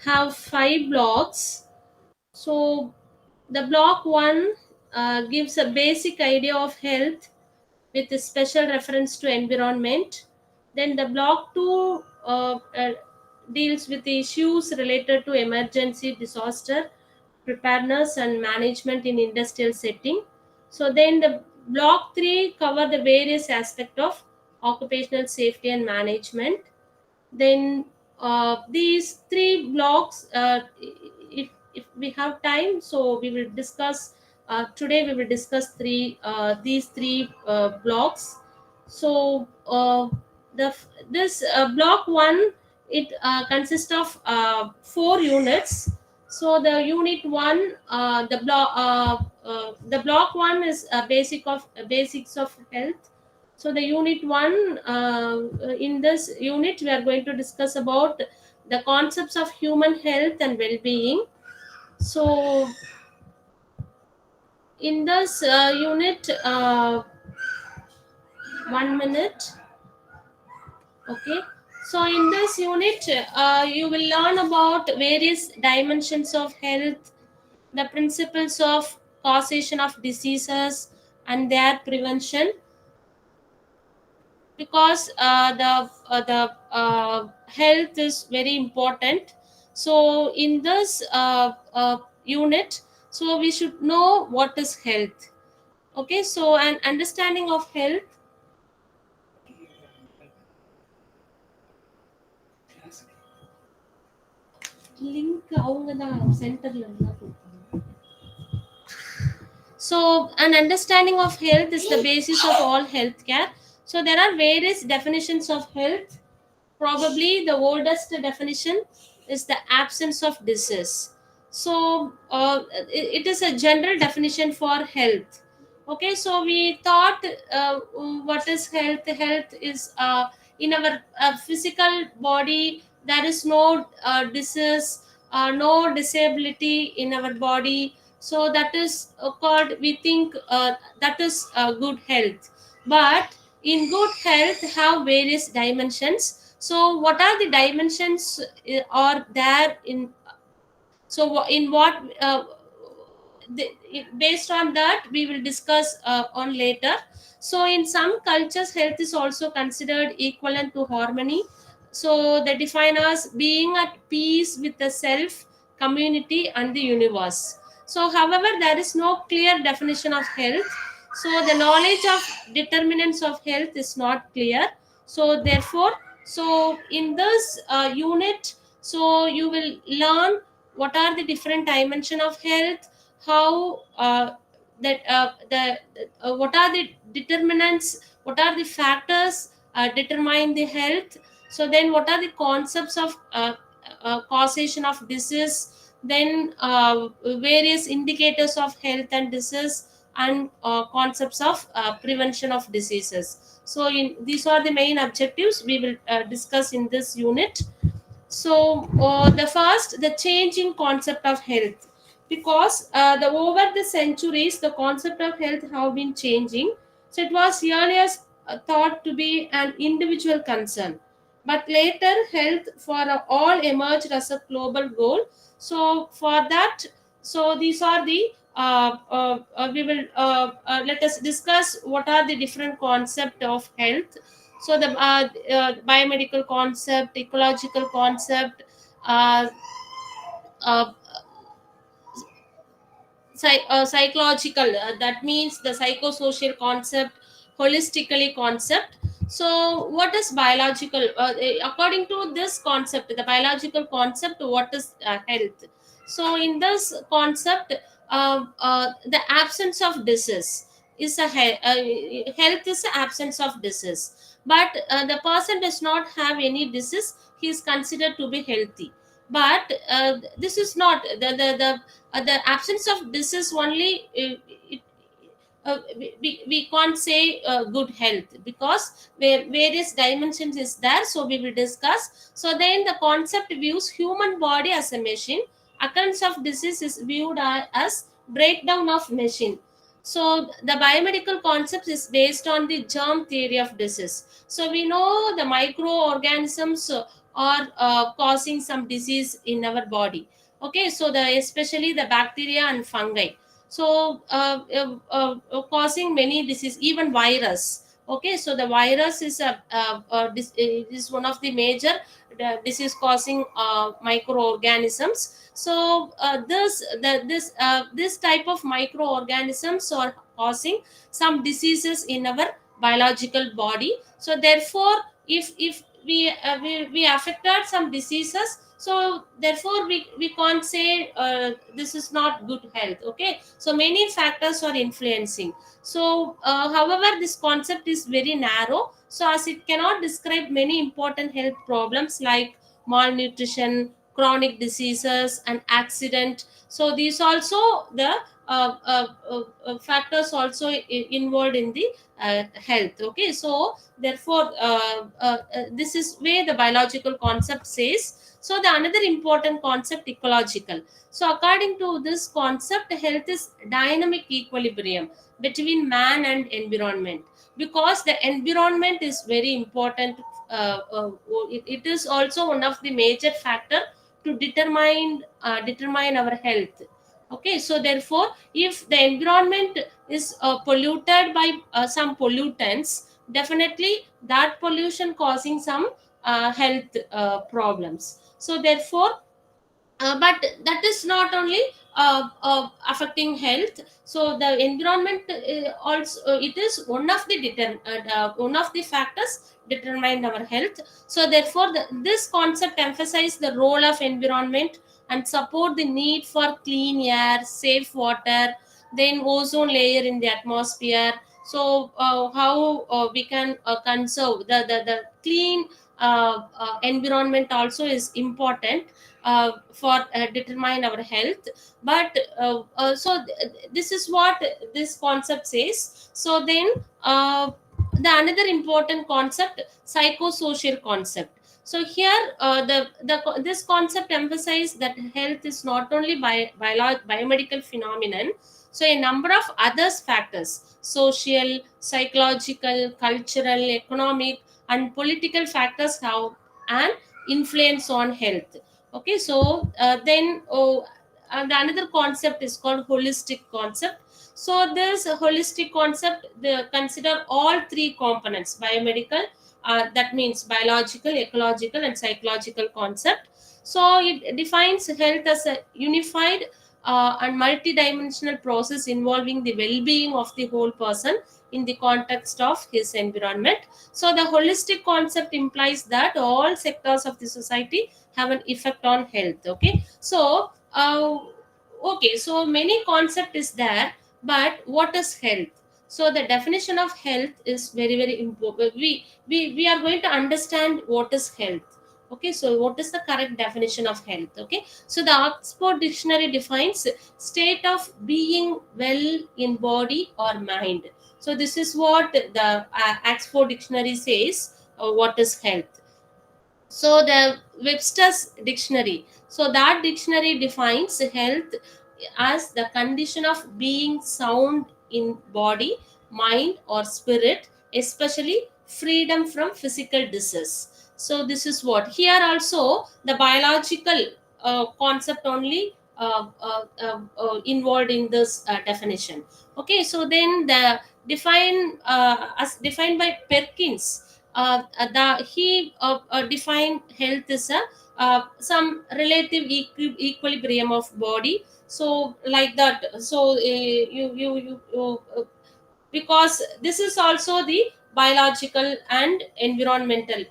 have 5 blocks. So the block 1 gives a basic idea of health with a special reference to environment. Then the block 2 deals with the issues related to emergency disaster preparedness and management in industrial setting. So then the block 3 cover the various aspect of occupational safety and management. Then these 3 blocks, if we have time, so we will discuss today we will discuss these 3 blocks. So this block 1, it consists of 4 units. So the unit 1, the block 1 is basics of health. So the unit 1, in this unit we are going to discuss about the concepts of human health and well-being. So in this unit, 1 minute. Okay. So in this unit, you will learn about various dimensions of health, the principles of causation of diseases and their prevention, because the health is very important. So in this unit, so we should know what is health. Okay, so an understanding of health. Link அவங்க தான் சென்டர்ல இருந்தா கொடுப்பாங்க. So an understanding of health is the basis of all healthcare. So there are various definitions of health. Probably the oldest definition is the absence of disease. So it is a general definition for health. Okay, so we thought, what is health? Health is in our physical body there is no disease, no disability in our body. So that is called, we think, that is good health. But in good health have various dimensions. So what are the dimensions are there in, so in what based on that we will discuss on later. So in some cultures health is also considered equivalent to harmony. So they define as being at peace with the self, community and the universe. So however there is no clear definition of health. So the knowledge of determinants of health is not clear. So therefore, so in this unit, so you will learn what are the different dimension of health, how that what are the determinants, what are the factors determine the health. So then what are the concepts of causation of disease, then various indicators of health and disease, and concepts of prevention of diseases. So these are the main objectives we will discuss in this unit. So the first, the changing concept of health, because the over the centuries the concept of health have been changing. So it was earlier thought to be an individual concern, but later health for all emerged as a global goal. So for that, so these are the we will let us discuss what are the different concept of health. So the biomedical concept, ecological concept, uh, uh, psychological, that means the psychosocial concept, holistically concept. So what is biological, according to this concept, the biological concept, what is health? So in this concept, the absence of disease is health is the absence of disease. But the person does not have any disease, he is considered to be healthy. But this is not the absence of disease only. We can't say good health, because various dimensions is there, so we will discuss. So then the concept views human body as a machine. Occurrence of disease is viewed as breakdown of machine. So the biomedical concept is based on the germ theory of disease. So we know the microorganisms or causing some disease in our body. Okay, so especially the bacteria and fungi, so causing many disease, even virus. Okay, so the virus is is one of the major disease causing microorganisms. So this type of microorganisms are causing some diseases in our biological body. So therefore, if we affected some diseases, so therefore we can't say this is not good health. Okay, so many factors are influencing. So however, this concept is very narrow, so as it cannot describe many important health problems like malnutrition, chronic diseases, and accident. So these also the factors also involved in the health. Okay, so therefore this is where the biological concept says. So the another important concept, ecological. So according to this concept, health is dynamic equilibrium between man and environment, because the environment is very important. It is also one of the major factor to determine our health. Okay, so therefore, if the environment is polluted by some pollutants, definitely that pollution causing some health problems. So therefore, but that is not only affecting health. So the environment also it is one of the one of the factors determine our health. So therefore this concept emphasize the role of environment and support the need for clean air, safe water, then ozone layer in the atmosphere. So how we can conserve the clean environment also is important for determine our health. But this is what this concept says. So then the another important concept, psychosocial concept. So here this concept emphasizes that health is not only biomedical phenomenon. So a number of others factors, social, psychological, cultural, economic, and political factors have an influence on health. Okay, so then the another concept is called holistic concept. So this holistic concept, they consider all three components, biomedical, that means biological, ecological, and psychological concept. So it defines health as a unified and multidimensional process involving the well-being of the whole person in the context of his environment. So the holistic concept implies that all sectors of the society have an effect on health. Okay, so okay, so many concept is there, but what is health? So the definition of health is very important. We are going to understand what is health. Okay, so what is the correct definition of health? Okay, so the Oxford Dictionary defines state of being well in body or mind. So this is what the Oxford Dictionary says, what is health. So the Webster's dictionary, so that dictionary defines health as the condition of being sound in body, mind, or spirit, especially freedom from physical disease. So this is what here also the biological concept only involved in this definition. Okay, so then the define as defined by Perkins, he defined health as a some relative equilibrium of body. So like that. So because this is also the biological and environmental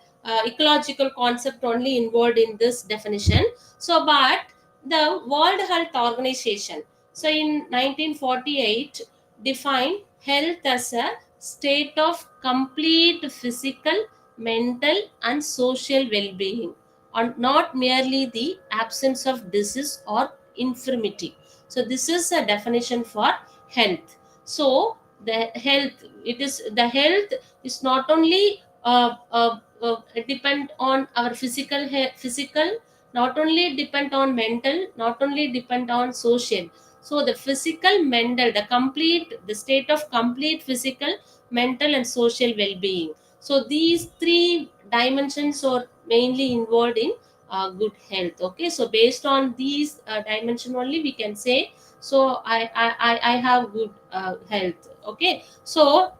ecological concept only involved in this definition. So but the World Health Organization, so in 1948, defined health as a state of complete physical, mental, and social well-being, and not merely the absence of disease or infirmity. So this is a definition for health. So the health, it is the health is not only depend on our physical, not only depend on mental, not only depend on social. So the physical, mental, the state of complete physical, mental, and social well-being. So these three dimensions are mainly involved in good health. Okay, so based on these dimension only we can say, so I have good health. Okay, so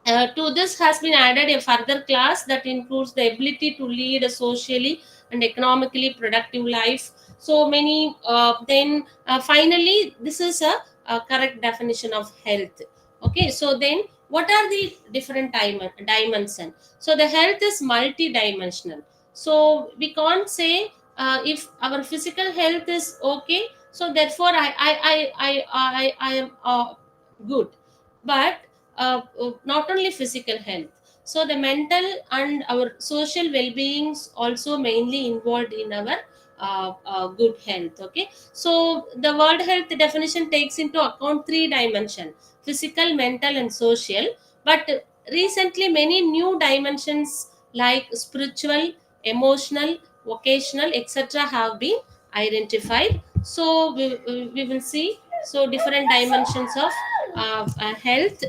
to this has been added a further class that includes the ability to lead a socially and economically productive life. So many then finally this is a correct definition of health. Okay, so then what are the different dimension? So the health is multi-dimensional. So we can't say if our physical health is okay, so therefore I am good. But not only physical health, so the mental and our social well-beings also mainly involved in our good health. Okay, so the world health definition takes into account three dimension: physical, mental and social. But recently many new dimensions like spiritual, emotional, vocational, etc. have been identified. So we will see so different dimensions of health.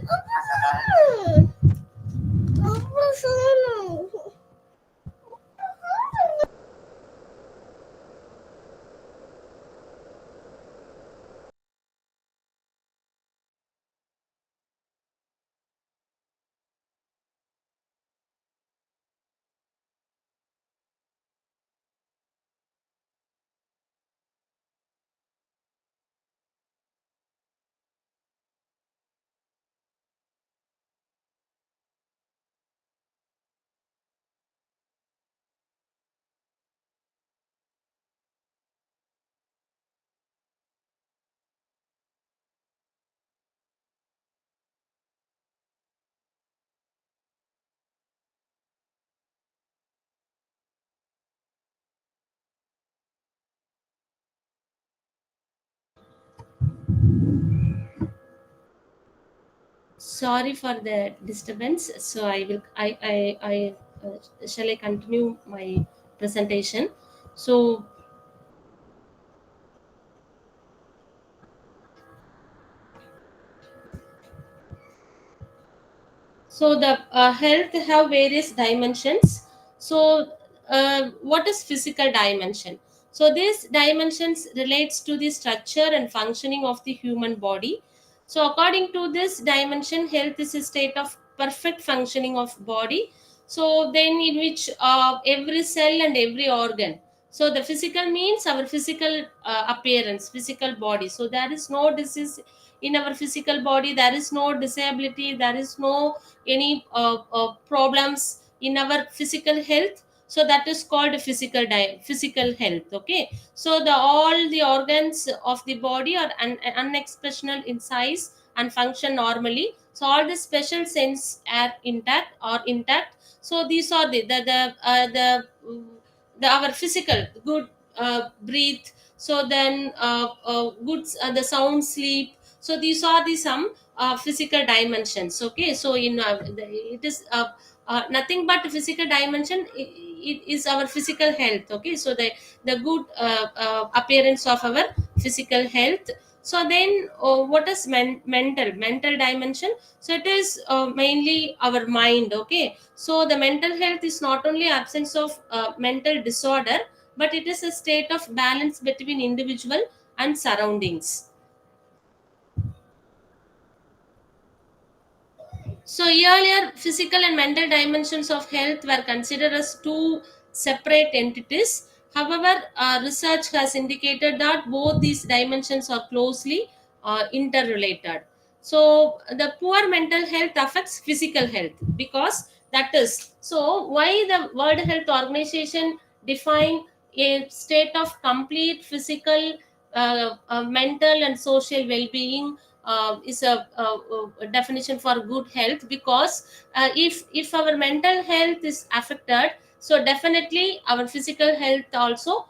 Sorry for the disturbance. So I will shall I continue my presentation? So so the health have various dimensions. So what is physical dimension? So these dimensions relates to the structure and functioning of the human body. So according to this dimension, health is a state of perfect functioning of body. So then in which every cell and every organ, so the physical means our physical appearance, physical body. So there is no disease in our physical body, there is no disability, there is no any problems in our physical health. So that is called physical health. Okay, so the all the organs of the body are unexpressional in size and function normally. So all the special sense are intact. So these are the our physical good breathe. So then good the sound sleep. So these are the some physical dimensions. Okay, so it is nothing but physical dimension. It is our physical health. Okay, so the good appearance of our physical health. So then what is mental dimension? So it is mainly our mind. Okay, so the mental health is not only absence of mental disorder, but it is a state of balance between individual and surroundings. So earlier, physical and mental dimensions of health were considered as two separate entities. However, research has indicated that both these dimensions are closely interrelated. So the poor mental health affects physical health, because that is so why the World Health Organization define a state of complete physical, mental and social well-being is a definition for good health. Because if our mental health is affected, so definitely our physical health also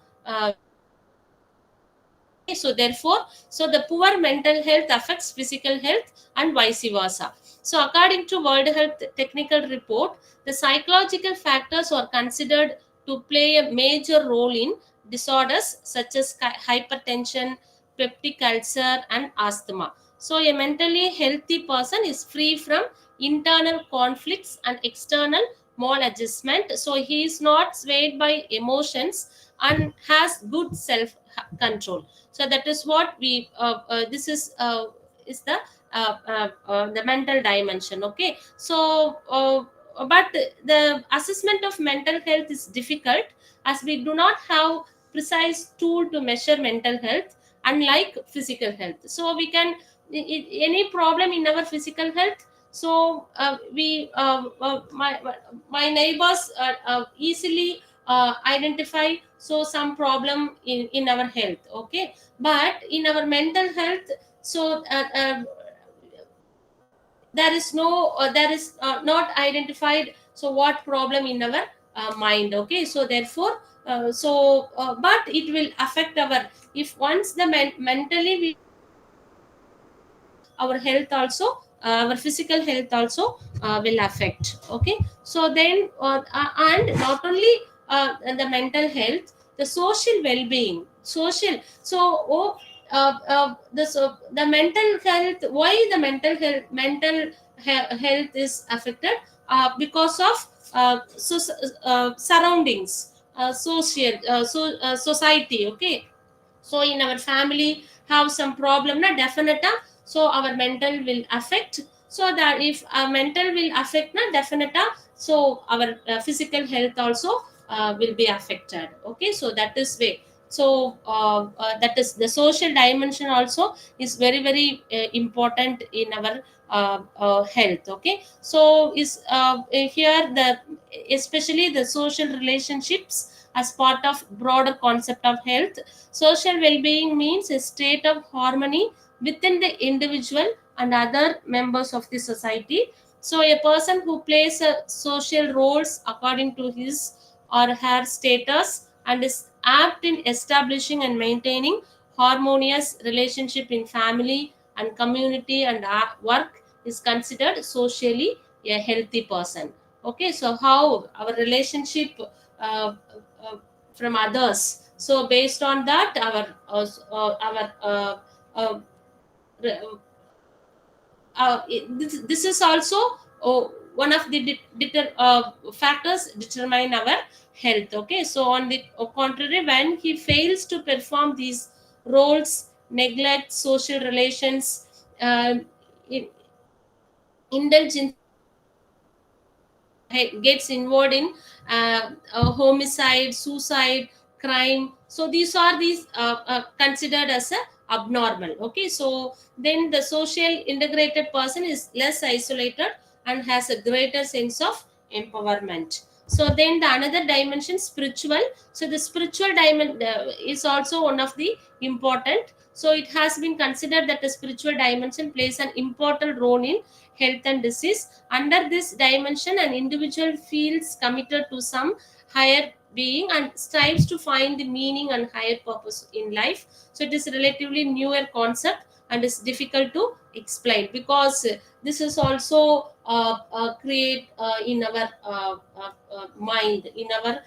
so therefore, so the poor mental health affects physical health and vice versa. So according to World Health Technical Report, the psychological factors are considered to play a major role in disorders such as hypertension, peptic ulcer and asthma. So a mentally healthy person is free from internal conflicts and external maladjustment. So he is not swayed by emotions and has good self control. So that is what we this is the mental dimension. Okay, so but the assessment of mental health is difficult, as we do not have precise tool to measure mental health unlike physical health. So we can any problem in our physical health, so my neighbors easily identify so some problem in our health. Okay, but in our mental health, so there is not identified so what problem in our mind. Okay, so therefore but it will affect our, if once the mentally we, our health also, our physical health also will affect. Okay, so then and not only the mental health, the social well-being, social, so the mental health, why the health is affected, because of surroundings, society. Okay, so in our family have some problem na definite, so our mental will affect. So that if our mental will affect na definite, so our physical health also will be affected. Okay, so that is way. So that is the social dimension also is very very important in our health. Okay, so is here the, especially the social relationships as part of broader concept of health. Social well-being means a state of harmony within the individual and other members of the society. So a person who plays social roles according to his or her status and is apt in establishing and maintaining harmonious relationship in family and community and work is considered socially a healthy person. Okay, so how our relationship uh, uh, from others, so based on that our uh, re- this is also one of the factors determine our health. Okay, so on the contrary, when he fails to perform these roles, neglect social relations, in, indulge in gets involved in homicide, suicide, crime. So these are these considered as a abnormal. Okay, so then the social integrated person is less isolated and has a greater sense of empowerment. So then the another dimension, spiritual. So the spiritual dimension is also one of the important. So it has been considered that the spiritual dimension plays an important role in health and disease. Under this dimension, an individual feels committed to some higher being and strives to find the meaning and higher purpose in life. So it is a relatively newer concept and is difficult to explain, because this is also create in our mind, in our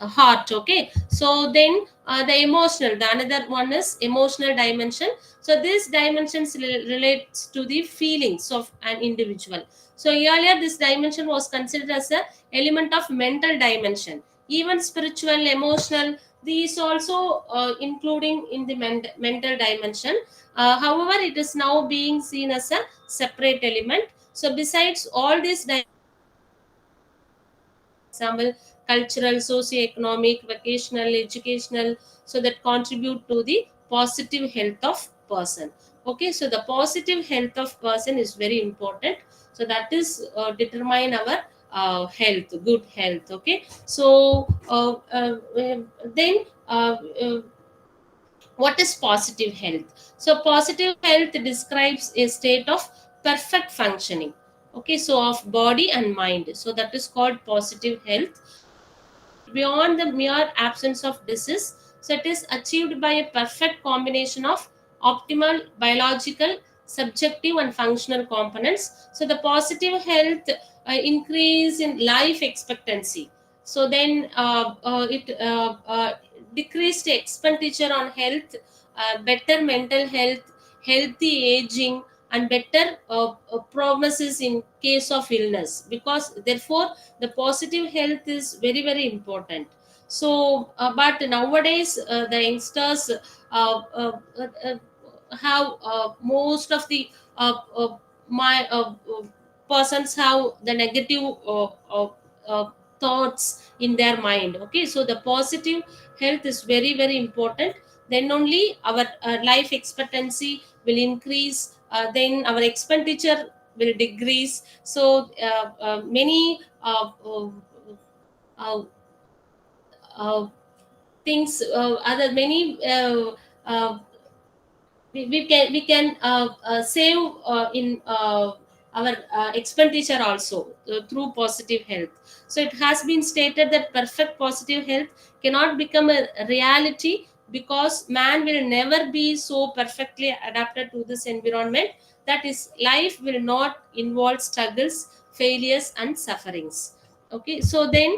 heart. Okay, so then the emotional, the another one is emotional dimension. So this dimensions relates to the feelings of an individual. So earlier this dimension was considered as a element of mental dimension. Even spiritual, emotional, these also including in the mental dimension. However, it is now being seen as a separate element. So besides all these example, cultural, socio-economic, vocational, educational, so that contribute to the positive health of person. Okay, so the positive health of person is very important. So that is determine our health, good health. Okay, so then what is positive health? So positive health describes a state of perfect functioning. Okay, so of body and mind, so that is called positive health. Beyond the mere absence of disease, so it is achieved by a perfect combination of optimal biological, subjective and functional components. So the positive health increase in life expectancy. So then it decreased expenditure on health better mental health, healthy aging, and better promises in case of illness, because therefore the positive health is very very important. So but nowadays the youngsters have most of the uh, uh, my persons have the negative uh, thoughts in their mind. Okay, so the positive health is very very important. Then only our life expectancy will increase, then our expenditure will decrease. So many uh, uh, things other many uh, we can save in our expenditure also through positive health. So it has been stated that perfect positive health cannot become a reality, because man will never be so perfectly adapted to this environment. That is, life will not involve struggles, failures, and sufferings. Okay, so then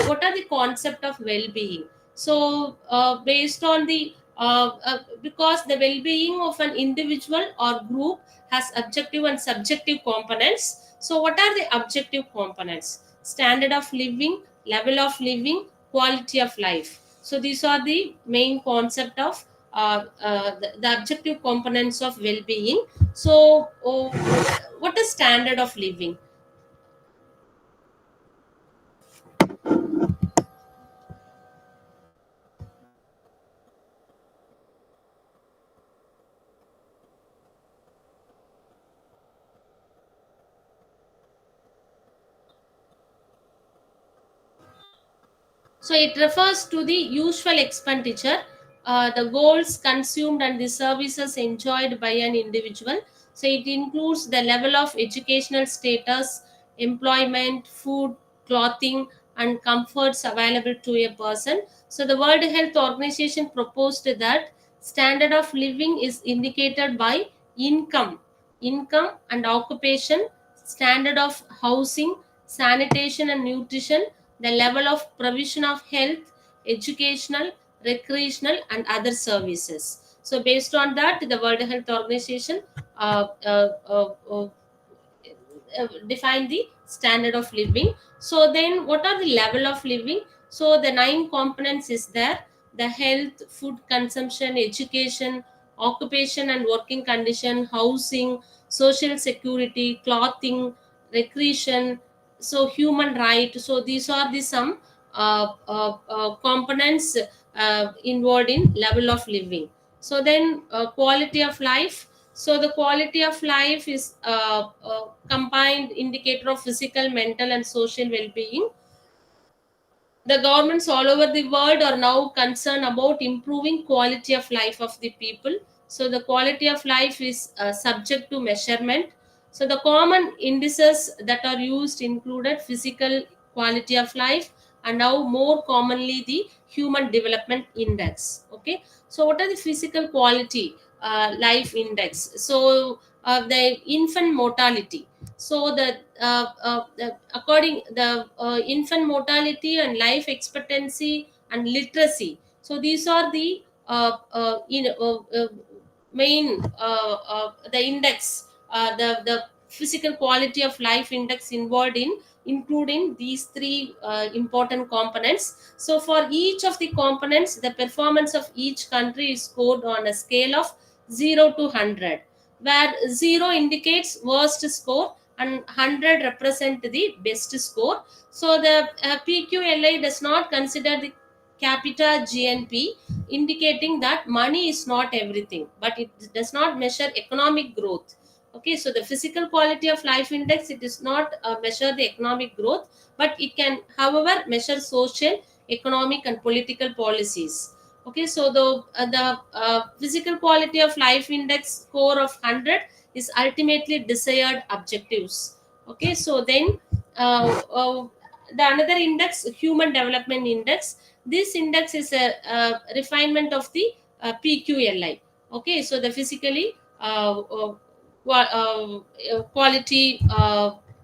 what are the concept of well-being? So based on the because the well-being of an individual or group has objective and subjective components. So what are the objective components? Standard of living, level of living, quality of life. So these are the main concept of the objective components of well-being. So what is standard of living? So it refers to the usual expenditure, the goals consumed, and the services enjoyed by an individual. So it includes the level of educational status, employment, food, clothing, and comforts available to a person. So the World Health Organization proposed that standard of living is indicated by income, income and occupation, standard of housing, sanitation and nutrition, the level of provision of health, educational, recreational, and other services. So, based on that, the World Health Organization uh, uh, uh, uh, define the standard of living. So then what are the level of living? So the nine components is there: the health, food consumption, education, occupation and working condition, housing, social security, clothing, recreation, so human right. So these are the some components involved in level of living. So then quality of life. So the quality of life is a combined indicator of physical, mental, and social well-being. The governments all over the world are now concerned about improving quality of life of the people. So the quality of life is subject to measurement. So the common indices that are used included physical quality of life, and now more commonly the human development index. Okay, so what are the physical quality life index? So the infant mortality. So the according the infant mortality and life expectancy and literacy. So these are the main the index, the physical quality of life index involved in including these three important components. So for each of the components, the performance of each country is scored on a scale of 0 to 100, where 0 indicates worst score and 100 represent the best score. So the PQLI does not consider the capita GNP, indicating that money is not everything, but it does not measure economic growth. Okay, so the physical quality of life index, it does not measure the economic growth, but it can, however, measure social, economic, and political policies. Okay, so the physical quality of life index score of 100 is ultimately desired objectives. Okay, so then the another index, human development index. This index is a refinement of the PQLI. Okay, so the physically quality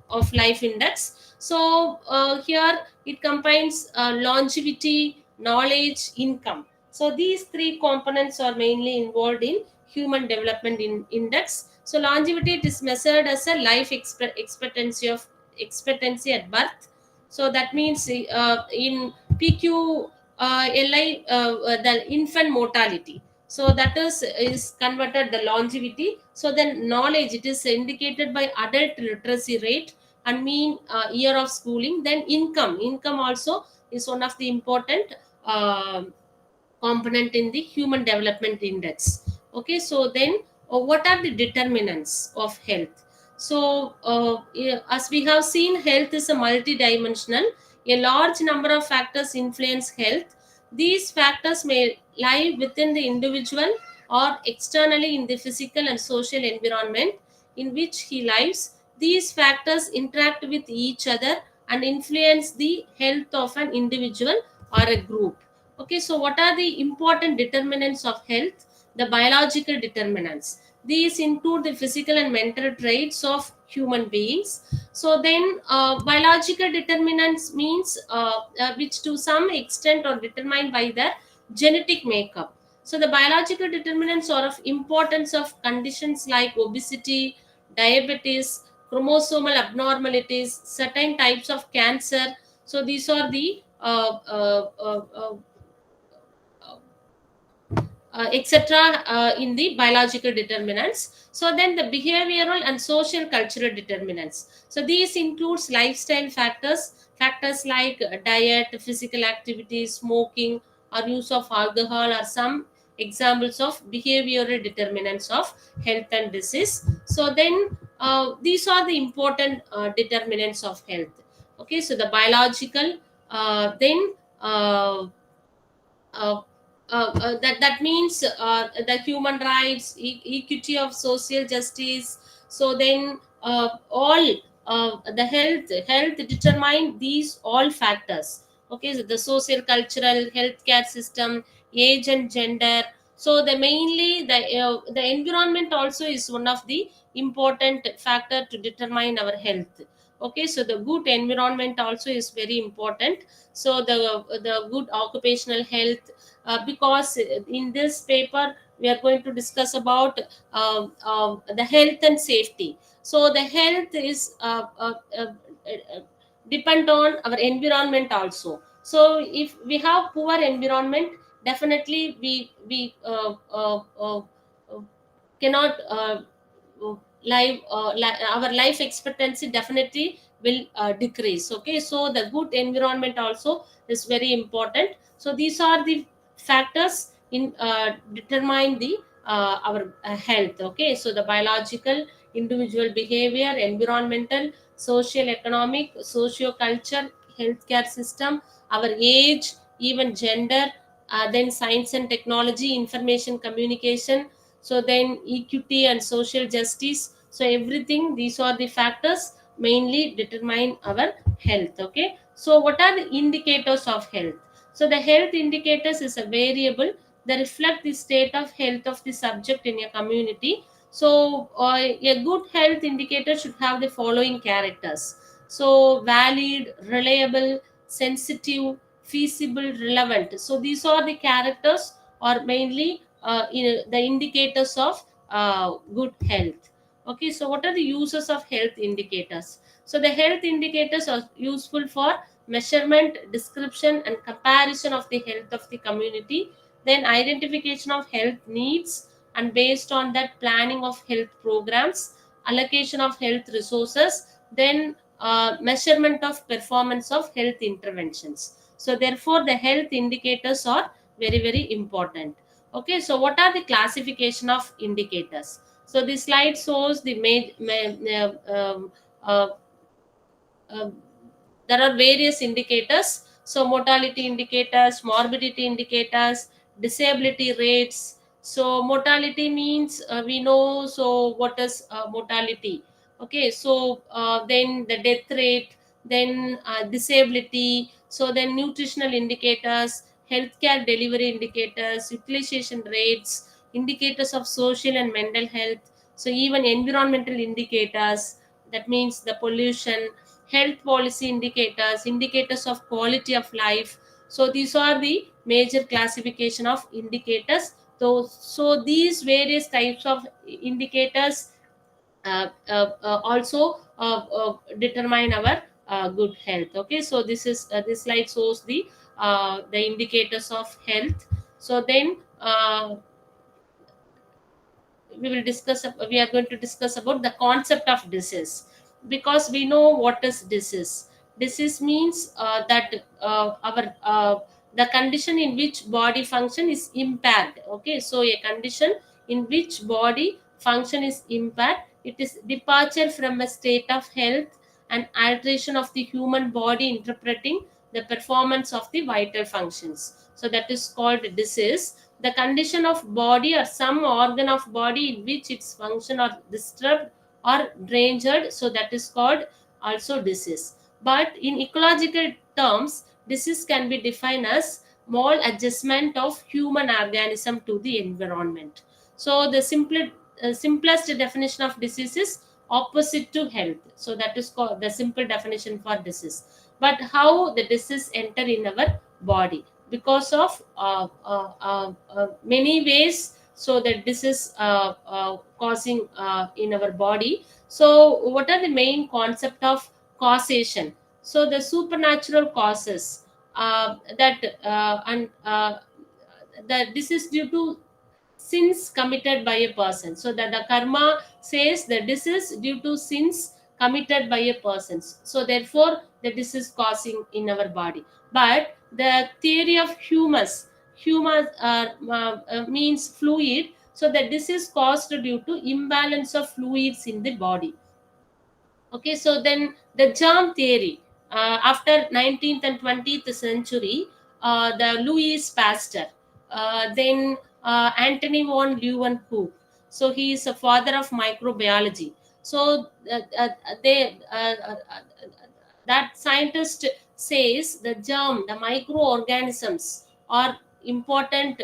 of life index. So here it combines longevity, knowledge, income. So these three components are mainly involved in human development index. So longevity, it is measured as a life expectancy at birth. So that means in PQ LI, the infant mortality. So that is converted the longevity. So then knowledge, it is indicated by adult literacy rate and mean year of schooling. Then income also is one of the important component in the human development index. Okay, so then what are the determinants of health? So as we have seen, health is a multidimensional. A large number of factors influence health. These factors may lie within the individual or externally in the physical and social environment in which he lives. These factors interact with each other and influence the health of an individual or a group. Okay, so what are the important determinants of health? The biological determinants. These include the physical and mental traits of human beings. So then, biological determinants means which to some extent are determined by their genetic makeup. So the biological determinants are of importance of conditions like obesity, diabetes, chromosomal abnormalities, certain types of cancer. So these are the etc. In the biological determinants. So then the behavioral and social cultural determinants. So these includes lifestyle factors like diet, physical activity, smoking, or use of alcohol are some examples of behavioral determinants of health and disease. So then these are the important determinants of health. Okay, so the biological, then uh, that means the human rights, equity of social justice. So then all the health determine these all factors. Okay, so the social cultural healthcare system, age and gender. So the mainly the environment also is one of the important factor to determine our health. Okay, so the good environment also is very important. So the good occupational health, because in this paper we are going to discuss about the health and safety. So the health is depend on our environment also. So if we have poor environment, definitely we cannot our life expectancy definitely will decrease. Okay, so the good environment also is very important. So these are the factors in determine the our health. Okay, so the biological, individual behavior, environmental, social, economic, socio culture, healthcare system, our age, even gender, then science and technology, information communication. So then equity and social justice. So everything, these are the factors mainly determine our health. Okay, so what are the indicators of health? So the health indicators is a variable that reflect the state of health of the subject in a community. So a good health indicator should have the following characters. So valid, reliable, sensitive, feasible, relevant. So these are the characters or mainly the indicators of good health. Okay, so what are the uses of health indicators? So the health indicators are useful for measurement, description, and comparison of the health of the community, then identification of health needs, and based on that, planning of health programs, allocation of health resources, then measurement of performance of health interventions. So therefore the health indicators are very very important. Okay, so what are the classification of indicators? So this slide shows the uh, uh, there are various indicators. So mortality indicators, morbidity indicators, disability rates. So mortality means we know, so what is mortality? Okay, so then the death rate, then disability. So then nutritional indicators, healthcare delivery indicators, utilization rates, indicators of social and mental health. So even environmental indicators, that means the pollution, health policy indicators, indicators of quality of life. So these are the major classification of indicators. So these various types of indicators also determine our good health. Okay, so this slide shows the indicators of health. So then we are going to discuss about the concept of disease, because we know what is disease. Disease means that our the condition in which body function is impaired. Okay, so a condition in which body function is impaired, it is departure from a state of health and alteration of the human body interpreting the performance of the vital functions, so that is called disease. The condition of body or some organ of body in which its function are disturbed or endangered, so that is called also disease. But in ecological terms, disease can be defined as maladjustment of human organism to the environment. So the simplest definition of disease is opposite to health, so that is called the simple definition for disease. But how the disease enter in our body? Because of many ways, so that this is causing in our body. So what are the main concept of causation? So the supernatural causes that and that this is due to sins committed by a person. So that the karma says that this is due to sins committed by a person. So therefore the disease causing in our body. But the theory of humus means fluid. So that this is caused due to imbalance of fluids in the body. Okay, so then the germ theory, after 19th and 20th century, the Louis Pasteur, then Anthony von Leeuwenhoek. So he is a father of microbiology. So they that scientist says the germ, the microorganisms are important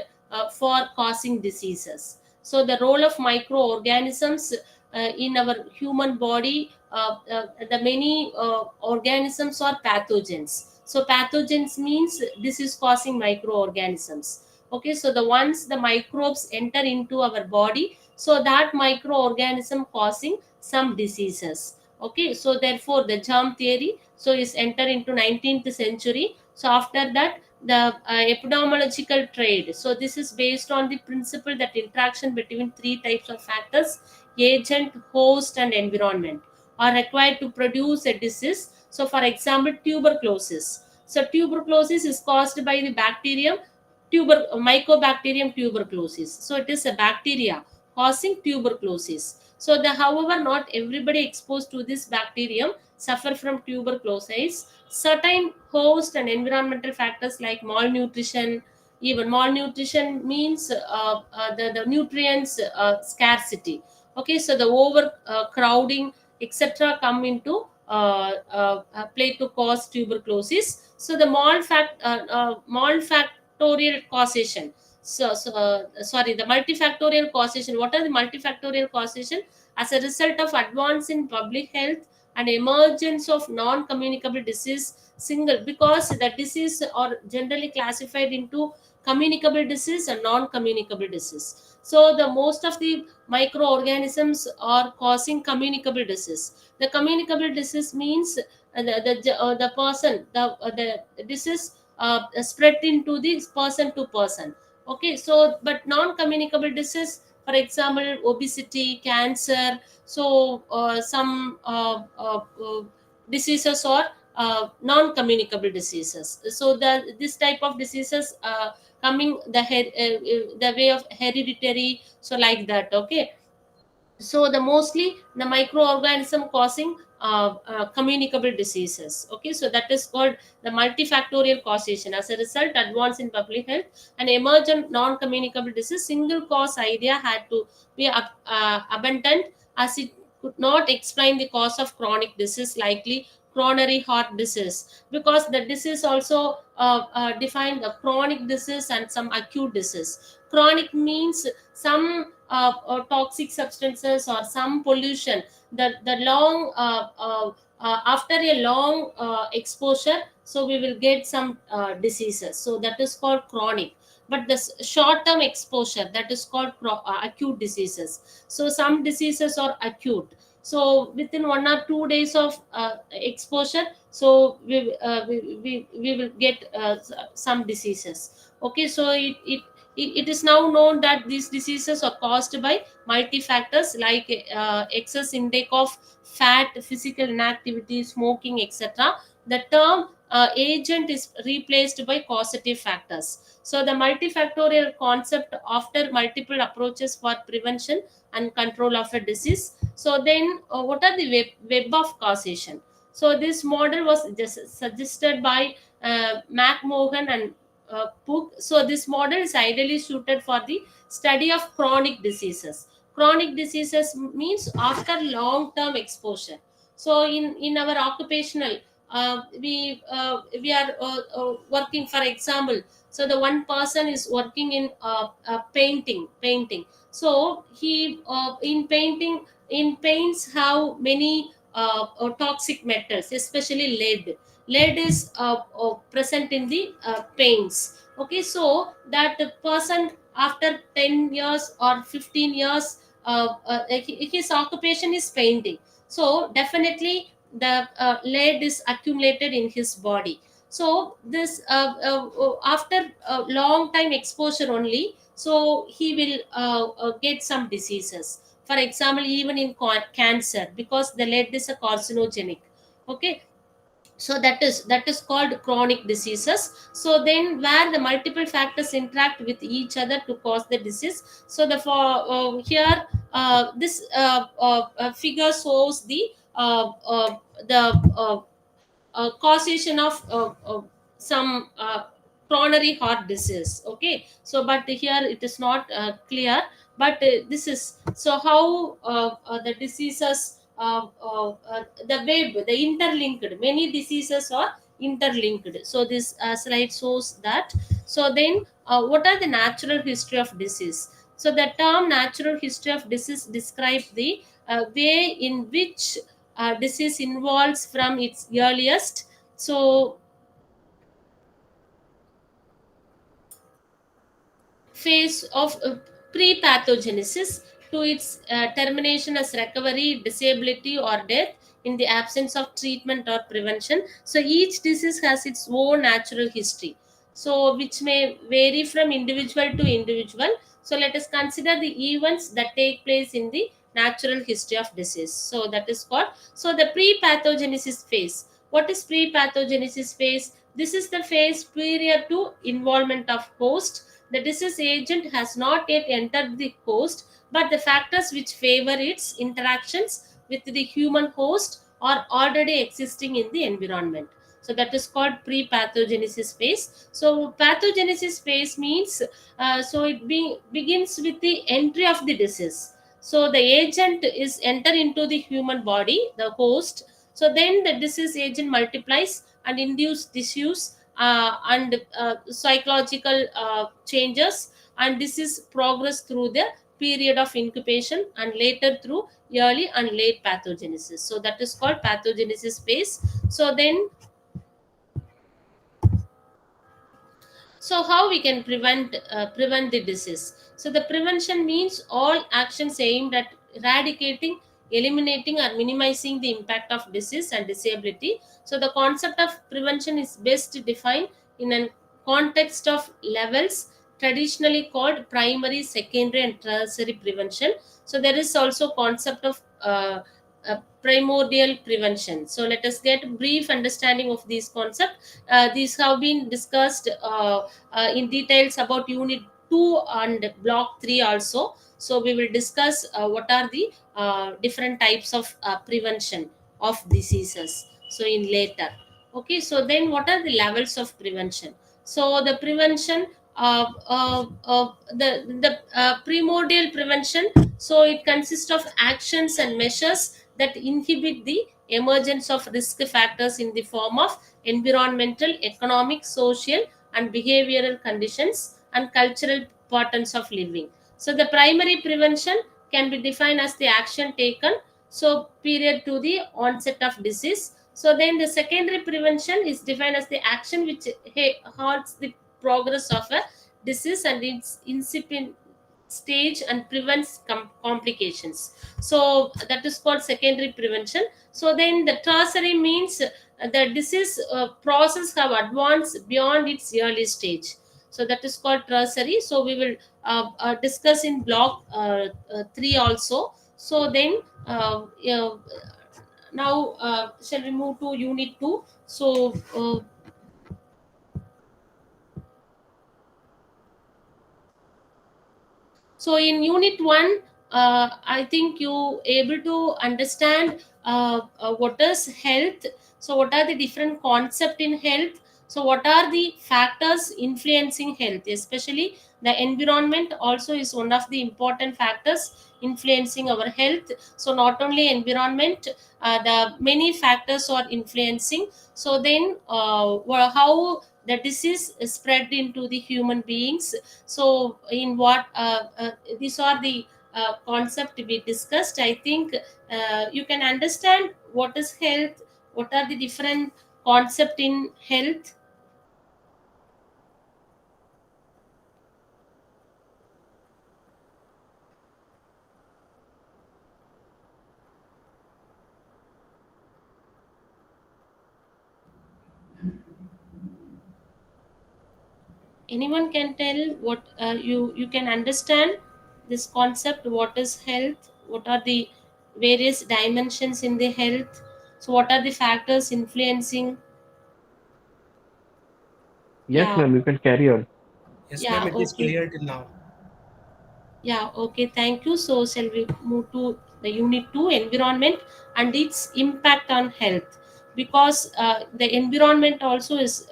for causing diseases. So the role of microorganisms in our human body, the many organisms are pathogens. So pathogens means disease causing microorganisms. Okay, so the once the microbes enter into our body, so that microorganism causing some diseases. Okay, so therefore the germ theory so is enter into 19th century. So after that the epidemiological trade, so this is based on the principle that interaction between three types of factors: agent, host, and environment, are required to produce a disease. So for example, tuberculosis. So tuberculosis is caused by the bacterium Mycobacterium tuberculosis. So it is a bacteria causing tuberculosis. So however, not everybody exposed to this bacterium suffer from tuberculosis. Certain host and environmental factors like malnutrition, even malnutrition means the nutrients scarcity. Okay, so the overcrowding etc come into play to cause tuberculosis. So the multifactorial causation. Sorry, the multifactorial causation. What are the multifactorial causation? As a result of advance in public health and emergence of non-communicable disease, single, because the disease are generally classified into communicable disease and non-communicable disease. So the most of the microorganisms are causing communicable disease. The communicable disease means the person the disease spread into the person to person. Okay, so but non-communicable disease, for example, obesity, cancer. So some diseases are non-communicable diseases. So this type of diseases coming the way of hereditary, so like that. Okay, so the mostly the microorganism causing communicable diseases. Okay, so that is called the multifactorial causation. As a result, advance in public health and emergent non-communicable disease, single cause idea had to be abandoned, as it could not explain the cause of chronic disease, likely coronary heart disease, because the disease also defined the chronic disease and some acute disease. Chronic means some toxic substances or some pollution, the long after a long exposure, so we will get some diseases, so that is called chronic. But the short term exposure, that is called acute diseases. So some diseases are acute, so within 1 or 2 days of exposure, so we will get some diseases. Okay, so it is now known that these diseases are caused by multi factors like excess intake of fat, physical inactivity, smoking, etc. The term agent is replaced by causative factors. So the multifactorial concept after multiple approaches for prevention and control of a disease. So then, what are the web of causation? So this model was just suggested by McMohan and Pook. So this model is ideally suited for the study of chronic diseases. Chronic diseases means after long term exposure. So in our occupational, we are working, for example, so the one person is working in painting. So he in painting, in paints have many toxic metals, especially lead is present in the paints. Okay, so that the person after 10 years or 15 years, his occupation is painting, so definitely the lead is accumulated in his body. So this after a long time exposure only, so he will get some diseases. For example, even in cancer, because the lead is a carcinogenic. Okay, so that is called chronic diseases. So then where the multiple factors interact with each other to cause the disease. So the for here this figure shows the causation of some coronary heart disease. Okay, so but here it is not clear, but this is so how the diseases the web, the interlinked, many diseases are interlinked. So this slide shows that. So then what are the natural history of disease? So the term natural history of disease describes the way in which disease involves from its earliest, so phase of pre-pathogenesis to its termination as recovery, disability, or death in the absence of treatment or prevention. So each disease has its own natural history, so which may vary from individual to individual. So let us consider the events that take place in the natural history of disease. So that is called, so the pre-pathogenesis phase. What is pre-pathogenesis phase? This is the phase period to involvement of host. The disease agent has not yet entered the host, but the factors which favor its interactions with the human host are already existing in the environment. So that is called pre-pathogenesis phase. So pathogenesis phase means so it begins with the entry of the disease. So the agent is enter into the human body, the host. So then the disease agent multiplies and induce disuse and psychological changes, and this is progress through the period of incubation and later through early and late pathogenesis. So that is called pathogenesis phase. So then, so how we can prevent the disease? So the prevention means all actions aimed at eradicating, eliminating, or minimizing the impact of disease and disability. So the concept of prevention is best defined in a context of levels traditionally called primary, secondary, and tertiary prevention. So there is also concept of primordial prevention. So let us get brief understanding of these concepts. These have been discussed in details about unit 2 and block 3 also. So we will discuss what are the different types of prevention of diseases, so in later. Okay, so then what are the levels of prevention? So the prevention the primordial prevention, so it consists of actions and measures that inhibit the emergence of risk factors in the form of environmental, economic, social, and behavioral conditions and cultural patterns of living. So the primary prevention can be defined as the action taken so period to the onset of disease. So then the secondary prevention is defined as the action which halts the progress of a disease and its incipient stage and prevents complications. So that is called secondary prevention. So then the tertiary means the disease process have advanced beyond its early stage. So that is called tertiary. So we will discuss in block 3 also. So then now shall we move to unit 2? So in unit 1, I think you able to understand what is health. So what are the different concept in health? So what are the factors influencing health? Especially the environment also is one of the important factors influencing our health. So not only environment, the many factors are influencing. So then how the disease is spread into the human beings. So in what these are the concept we discussed. I think you can understand what is health, what are the different concept in health. Anyone can tell what you can understand this concept, what is health, what are the various dimensions in the health, so what are the factors influencing. Yes, Yeah. ma'am, you can carry on. Yes, ma'am, Yeah, it is okay. clear till now. Yeah, okay, thank you. So, shall we move to the unit 2, environment and its impact on health? Because the environment also is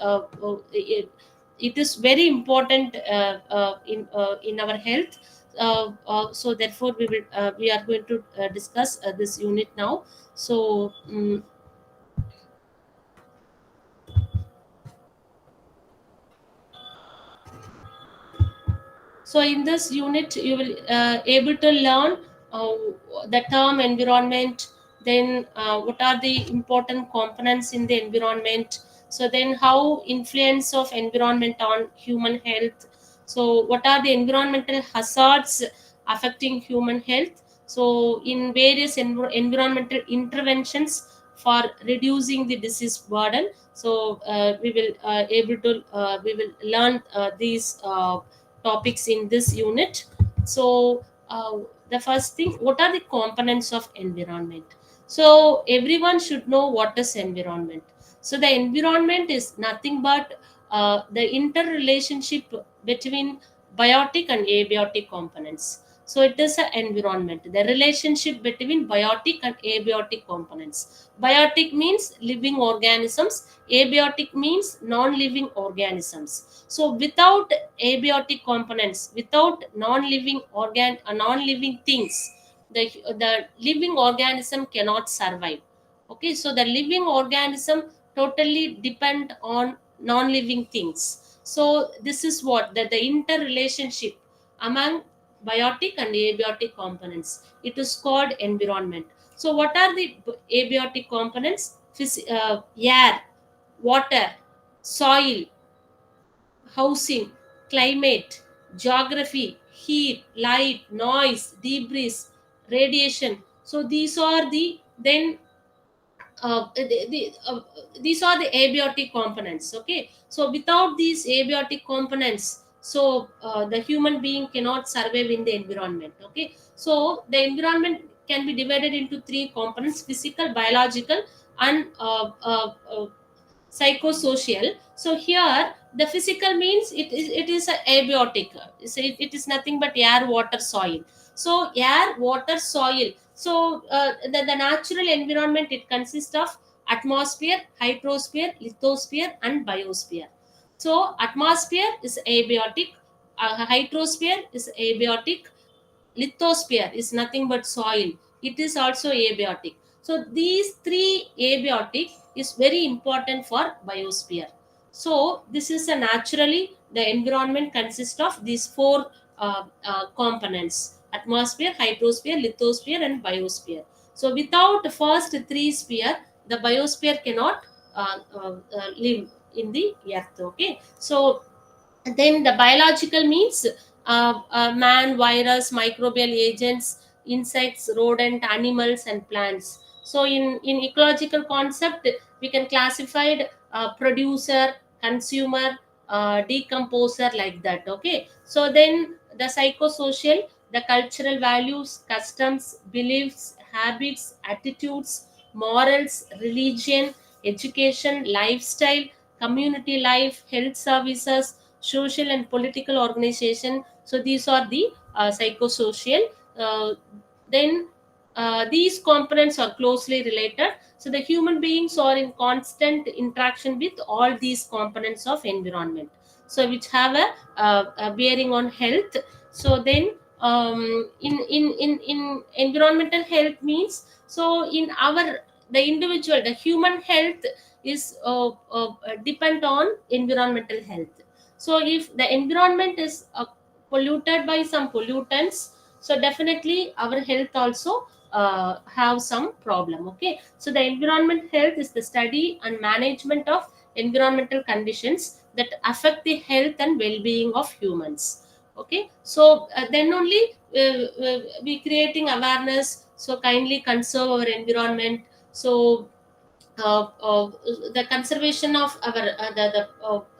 it is very important in our health. So, therefore, we are going to discuss this unit now. So, so in this unit, you will able to learn uh, the term environment. Then what are the important components in the environment? So then how influence of environment on human health? So what are the environmental hazards affecting human health? So in various environmental interventions for reducing the disease burden. So we will able to we will learn these topics in this unit. So the first thing, what are the components of environment? So everyone should know what is environment. So the environment is nothing but the interrelationship between biotic and abiotic components. So it is an environment, the relationship between biotic and abiotic components. Biotic means living organisms, abiotic means non-living organisms. So without abiotic components, without non-living things, the living organism cannot survive. Okay, so the living organism totally depend on non-living things. So this is what the interrelationship among biotic and abiotic components, it is called environment. So what are the abiotic components? Air, water, soil, housing, climate, geography, heat, light, noise, debris, radiation. So these are the then these are the abiotic components. Okay, so without these abiotic components, so the human being cannot survive in the environment. Okay, so the environment can be divided into three components: physical, biological, and psychosocial. So here the physical means it is a abiotic. So it is nothing but air, water, soil. So air, water, soil. So the natural environment, it consists of atmosphere, hydrosphere, lithosphere, and biosphere. So atmosphere is abiotic, hydrosphere is abiotic, lithosphere is nothing but soil, it is also abiotic. So these three abiotic is very important for biosphere. So this is a naturally the environment consists of these four components: atmosphere, hydrosphere, lithosphere, and biosphere. So without first three sphere, the biosphere cannot live in the earth. Okay, so then the biological means man, virus, microbial agents, insects, rodent, animals, and plants. So in ecological concept, we can classify producer, consumer, decomposer, like that. Okay, so then the psychosocial, the cultural values, customs, beliefs, habits, attitudes, morals, religion, education, lifestyle, community life, health services, social and political organization. So these are the psychosocial. uh, then these components are closely related, so the human beings are in constant interaction with all these components of environment, so which have a bearing on health. So then in environmental health means, so in our, the individual, the human health is depend on environmental health. So if the environment is polluted by some pollutants, so definitely our health also have some problem. Okay, so the environment health is the study and management of environmental conditions that affect the health and well-being of humans. Okay, so then only we creating awareness, so kindly conserve our environment. So uh, uh, the conservation of our the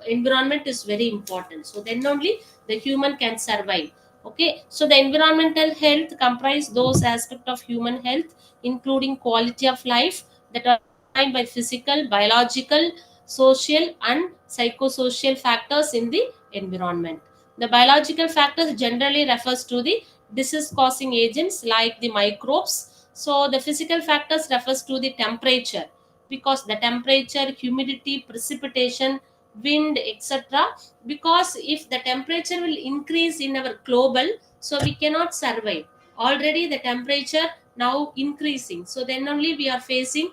environment is very important, so then only the human can survive. Okay, so the environmental health comprise those aspects of human health, including quality of life, that are defined by physical, biological, social, and psychosocial factors in the environment. The biological factors generally refers to the disease causing agents like the microbes. So the physical factors refers to the temperature, because the temperature, humidity, precipitation, wind, etc. Because if the temperature will increase in our global, so we cannot survive. Already the temperature now increasing, so then only we are facing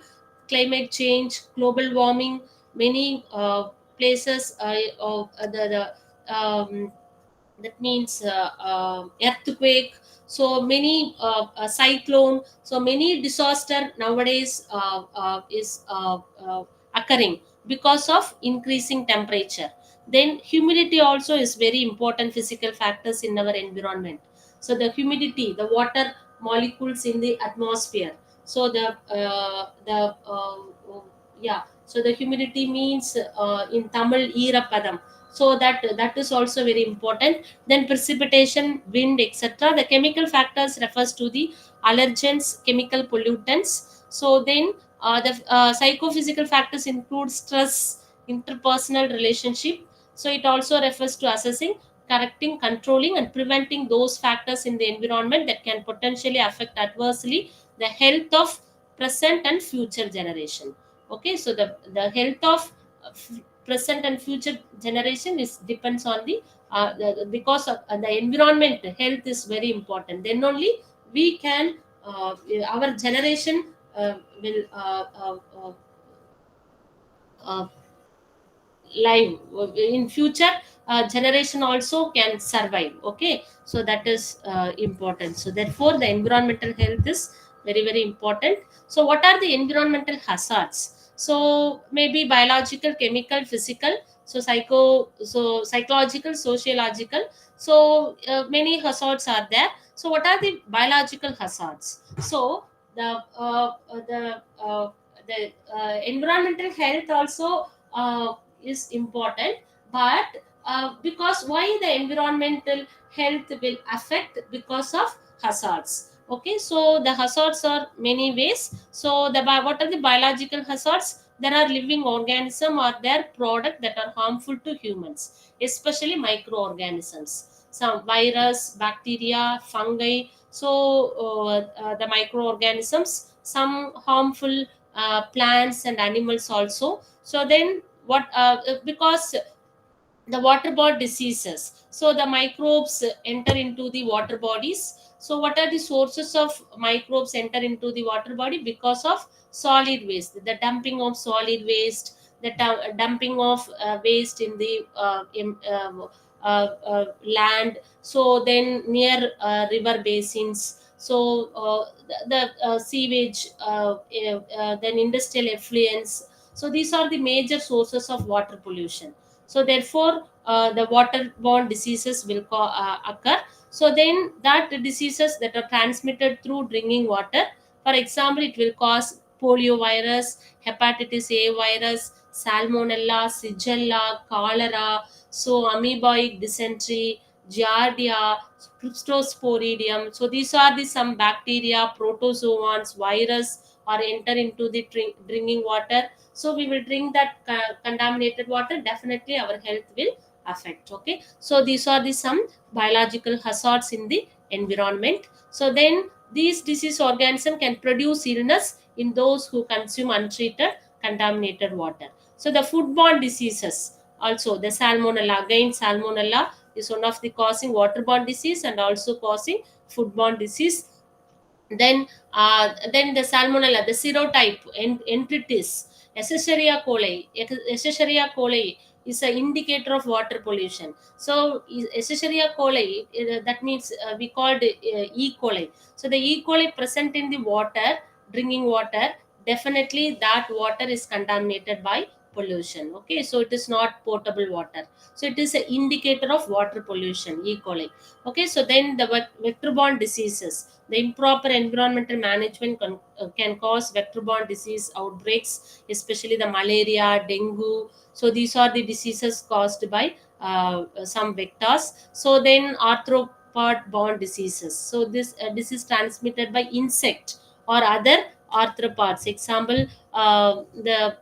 climate change, global warming. Many places that means earthquake, so many cyclone, so many disaster nowadays is occurring because of increasing temperature. Then humidity also is very important physical factors in our environment. So the humidity, the water molecules in the atmosphere. So the yeah, so the humidity means in Tamil Padam. So that is also very important. Then precipitation, wind, etc. The chemical factors refers to the allergens, chemical pollutants. So then the psychophysical factors include stress, interpersonal relationship. So it also refers to assessing, correcting, controlling, and preventing those factors in the environment that can potentially affect adversely the health of present and future generation. Okay, so the health of present and future generation is depends on because of the environment health is very important, then only we can our generation will uh, live in future. Generation also can survive. Okay, so that is important, so therefore the environmental health is very very important. So what are the environmental hazards? So maybe biological, chemical, physical, so psychological, sociological. So many hazards are there. So what are the biological hazards? So the uh, uh, the uh, the environmental health also is important, but because why the environmental health will affect because of hazards. Okay, so the hazards are many ways. So what are the biological hazards? There are living organism or their product that are harmful to humans, especially microorganisms, some virus, bacteria, fungi. So the microorganisms, some harmful plants and animals also. So then what because the waterborne diseases, so the microbes enter into the water bodies. So what are the sources of microbes enter into the water body? Because of solid waste, the dumping of solid waste, the dumping of waste in the land. So then near river basins, So the sewage, then industrial effluents. So these are the major sources of water pollution. So therefore the waterborne diseases will occur. So then that diseases that are transmitted through drinking water, for example, it will cause poliovirus, hepatitis A virus, salmonella, shigella, cholera, so amoebic dysentery, giardia, cryptosporidium. So these are the some bacteria, protozoans, virus or enter into the drinking water. So we will drink that contaminated water, definitely our health will affect. Okay, so these are the some biological hazards in the environment. So then these disease organism can produce illness in those who consume untreated contaminated water. So the foodborne diseases also, the salmonella, again salmonella is one of the causing waterborne disease and also causing foodborne disease. Then the salmonella, the serotype enteritis, Escherichia coli. Escherichia coli is an indicator of water pollution. So Escherichia coli, that means we called E. coli. So the E. coli present in the water, drinking water, definitely that water is contaminated by pollution. Okay, so it is not potable water. So it is an indicator of water pollution, E. coli. Okay, so then the vector-borne diseases, the improper environmental management can cause vector-borne disease outbreaks, especially the malaria, dengue. So these are the diseases caused by some vectors. So then arthropod-borne diseases. So this is transmitted by insect or other arthropods. Example, the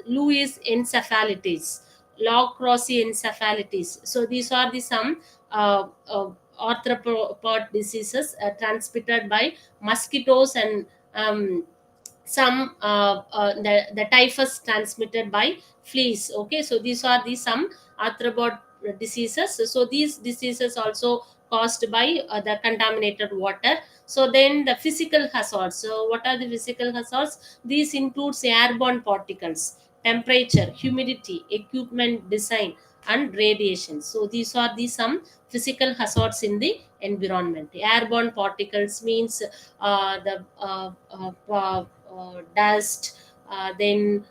Louis encephalitis, log crossi encephalitis. So these are the some arthropod diseases transmitted by mosquitoes and the typhus transmitted by fleas. Okay, so these are the some arthropod diseases. So these diseases also caused by the contaminated water. So then the physical hazards. So what are the physical hazards? These includes airborne particles, temperature, humidity, equipment design and radiation. So these are the some physical hazards in the environment. Airborne particles means dust, then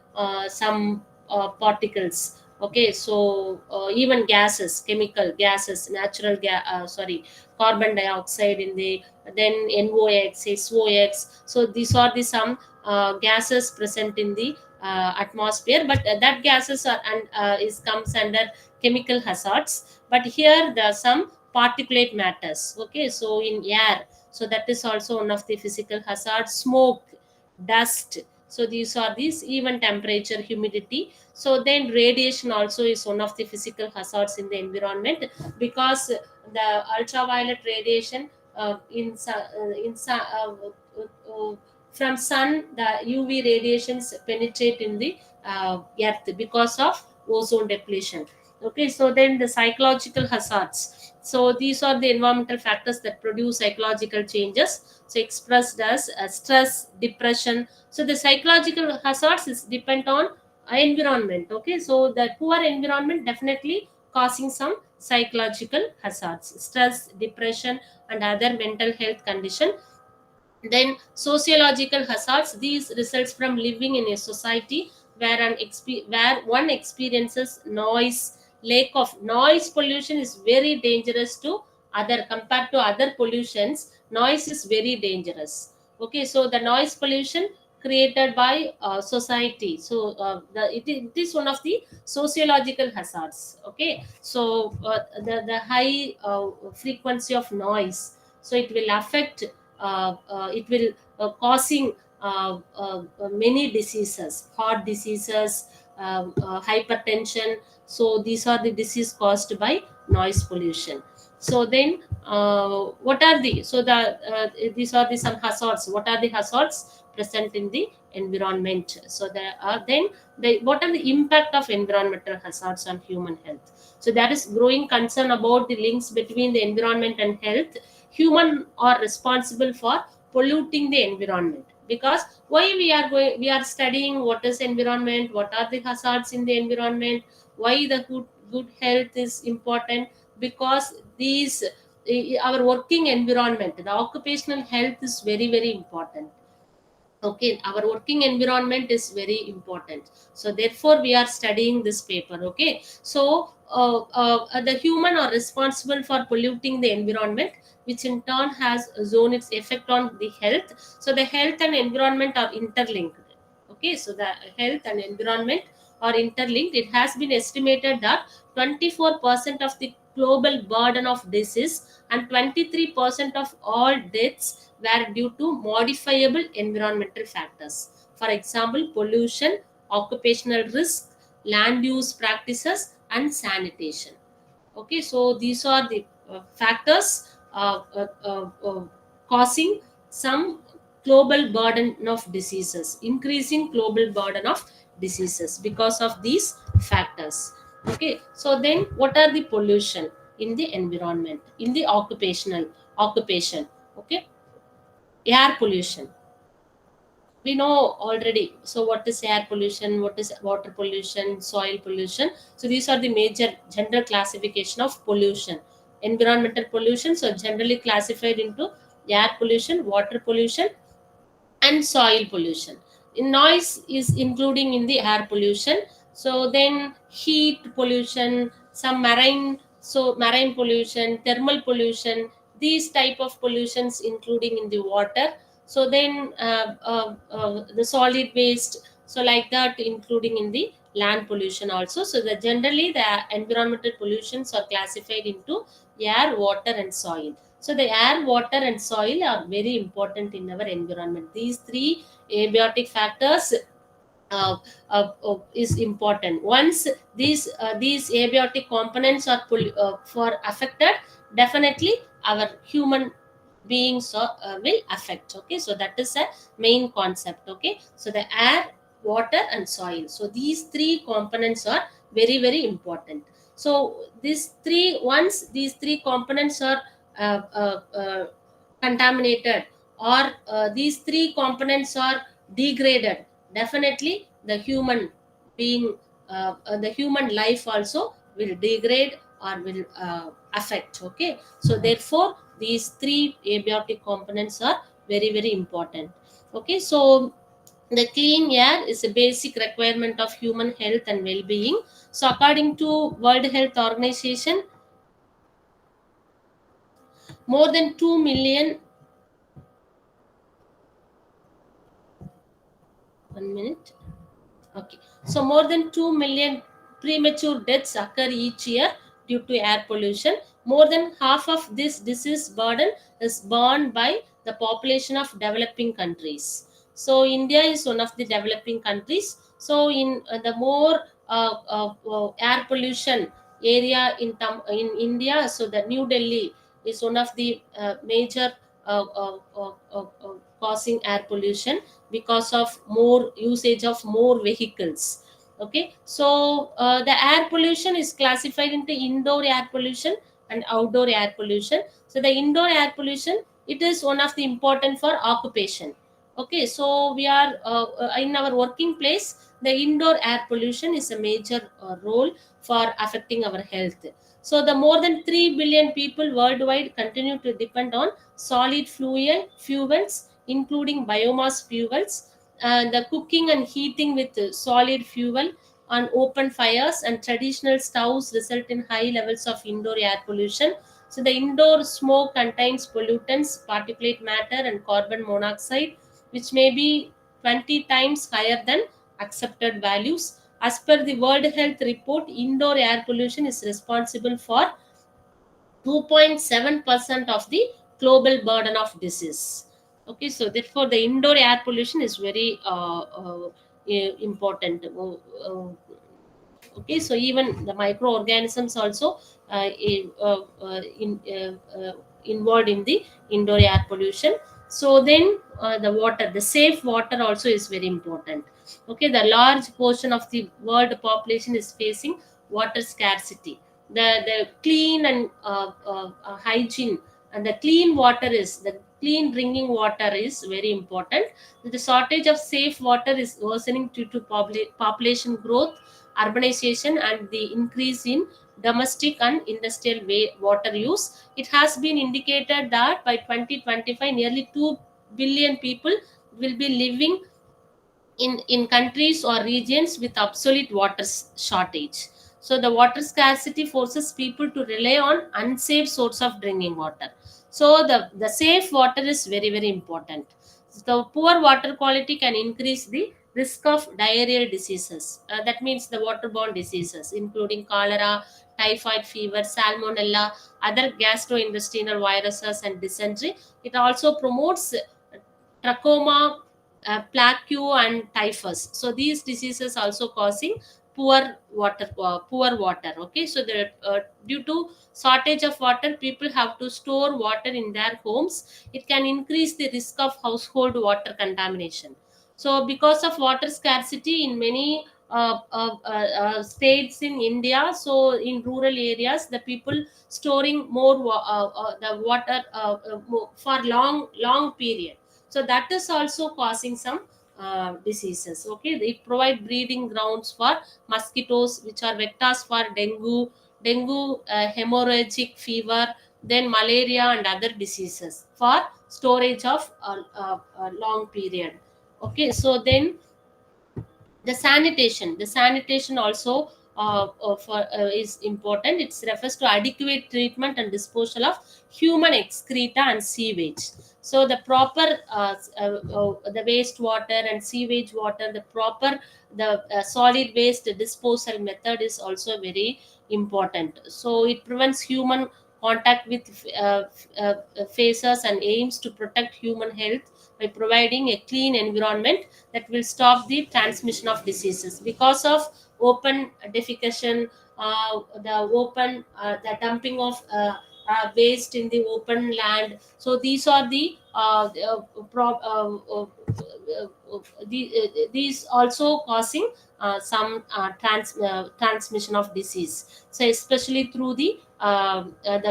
some particles. Okay, so even gases, chemical gases, carbon dioxide in the, then NOx, SOx. So these are the some gases present in the atmosphere, but that gases are and is comes under chemical hazards. But here there are some particulate matters. Okay, so in air, so that is also one of the physical hazards. Smoke, dust. So these are these, even temperature, humidity. So then radiation also is one of the physical hazards in the environment, because the ultraviolet radiation from sun, the UV radiations penetrate in the earth because of ozone depletion. Okay, so then the psychological hazards. So these are the environmental factors that produce psychological changes, so expressed as stress, depression. So the psychological hazards is depend on environment. Okay, so the poor environment definitely causing some psychological hazards, stress, depression and other mental health condition. Then sociological hazards, these results from living in a society where where one experiences noise. Lack of noise pollution is very dangerous to other, compared to other pollutions. Noise is very dangerous. Okay, so the noise pollution created by society. So it is one of the sociological hazards. Okay, so the high frequency of noise, so it will affect, it will causing many diseases, heart diseases, hypertension. So these are the disease caused by noise pollution. So then what are the, so the these are the some hazards. What are the hazards present in the environment? So there are then what are the impact of environmental hazards on human health? So there is growing concern about the links between the environment and health. Human are responsible for polluting the environment, because why we are studying what is environment, what are the hazards in the environment, why the good health is important, because these our working environment, the occupational health is very very important. Okay, our working environment is very important, so therefore we are studying this paper. Okay, so the human are responsible for polluting the environment, which in turn has shown its effect on the health. So the health and environment are interlinked. Okay, so the health and environment are interlinked. It has been estimated that 24% of the global burden of disease and 23% of all deaths were due to modifiable environmental factors. For example, pollution, occupational risk, land use practices, and sanitation. Okay, so these are the factors causing some global burden of diseases, increasing global burden of diseases because of these factors. Okay, so then what are the pollution in the environment, in the occupation? Okay, air pollution, we know already. So what is air pollution, what is water pollution, soil pollution? So these are the major general classification of pollution. Environmental pollution, so generally classified into air pollution, water pollution, and soil pollution. In noise is including in the air pollution. So then heat pollution, some marine, so marine pollution, thermal pollution, these type of pollutions including in the water. So then the solid waste, so like that including in the land pollution also. So the generally the environmental pollutions are classified into air, water, and soil. So the air, water, and soil are very important in our environment. These three abiotic factors is important. Once these abiotic components are for affected, definitely our human beings will affect. Okay, so that is a main concept. Okay, so the air, water, and soil. So these three components are very very important. So these three, once these three components are uh, uh, uh, contaminated, or these three components are degraded, definitely the human being, the human life also will degrade or will affect. Okay, so therefore these three abiotic components are very very important. Okay, so the clean air is a basic requirement of human health and well-being. So according to World Health Organization, more than 2 million, 1 minute. Okay. So more than 2 million premature deaths occur each year due to air pollution. More than half of this disease burden is borne by the population of developing countries. So India is one of the developing countries. So in the more air pollution area in India, so the New Delhi is one of the major causing air pollution because of more usage of more vehicles. Okay, so the air pollution is classified into indoor air pollution and outdoor air pollution. So the indoor air pollution, it is one of the important for occupation. Okay, so we are in our working place, the indoor air pollution is a major role for affecting our health. So the more than 3 billion people worldwide continue to depend on solid fuels, including biomass fuels. The cooking and heating with solid fuel on open fires and traditional stoves result in high levels of indoor air pollution. So the indoor smoke contains pollutants, particulate matter, and carbon monoxide, which may be 20 times higher than accepted values. As per the World Health Report, indoor air pollution is responsible for 2.7% of the global burden of disease. Okay, so therefore the indoor air pollution is very important. Okay, so even the microorganisms also involved in the indoor air pollution. So then the water, the safe water also is very important. Okay, the large portion of the world population is facing water scarcity. The clean and hygiene, and the clean water is, the clean drinking water is very important. The shortage of safe water is worsening due to population growth, urbanization, and the increase in domestic and industrial water use. It has been indicated that by 2025 nearly 2 billion people will be living in countries or regions with absolute water shortage. So the water scarcity forces people to rely on unsafe source of drinking water. So the safe water is very very important. The poor water quality can increase the risk of diarrheal diseases. That means the waterborne diseases, including cholera, typhoid fever, salmonella, other gastrointestinal viruses, and dysentery. It also promotes trachoma, plaque, and typhus. So these diseases also causing poor water. Okay, so due to shortage of water, people have to store water in their homes. It can increase the risk of household water contamination. So because of water scarcity in many states in India, so in rural areas, the people storing the water for long period, so that is also causing some diseases. Okay, they provide breeding grounds for mosquitoes, which are vectors for hemorrhagic fever, then malaria and other diseases for storage of a long period. Okay, so then the sanitation also is important. It refers to adequate treatment and disposal of human excreta and sewage. So the proper the wastewater and sewage water, the solid waste disposal method is also very important. So it prevents human contact with faces and aims to protect human health by providing a clean environment that will stop the transmission of diseases. Because of open defecation, the dumping of waste in the open land, so these are these also causing transmission of disease, so especially through the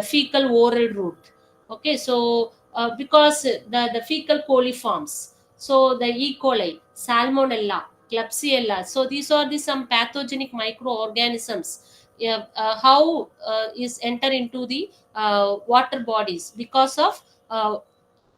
fecal oral route. Okay, so because the fecal coliforms, so the E. coli, Salmonella, Klebsiella. So these are the some pathogenic microorganisms. How is enter into the water bodies because of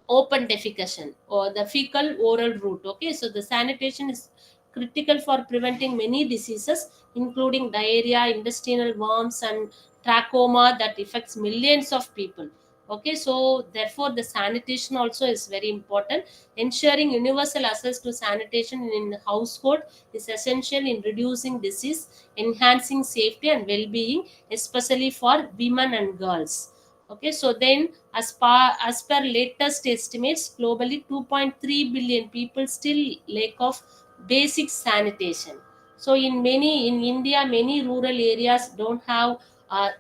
open defecation or the fecal oral route. Okay, so the sanitation is critical for preventing many diseases, including diarrhea, intestinal worms, and trachoma that affects millions of people. Okay, so therefore the sanitation also is very important. Ensuring universal access to sanitation in household is essential in reducing disease, enhancing safety and well-being, especially for women and girls. Okay, so then as per latest estimates, globally 2.3 billion people still lack of basic sanitation. So in India, many rural areas don't have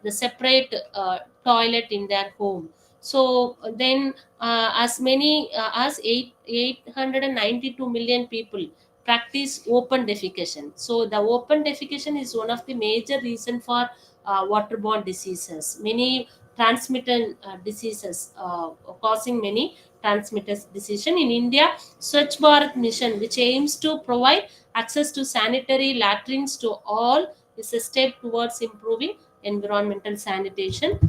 the separate toilet in their home. So then as many as 892 million people practice open defecation. So the open defecation is one of the major reason for waterborne diseases. Many transmitted diseases, causing many transmitted diseases. In India, Swachh Bharat Mission, which aims to provide access to sanitary latrines to all, is a step towards improving environmental sanitation.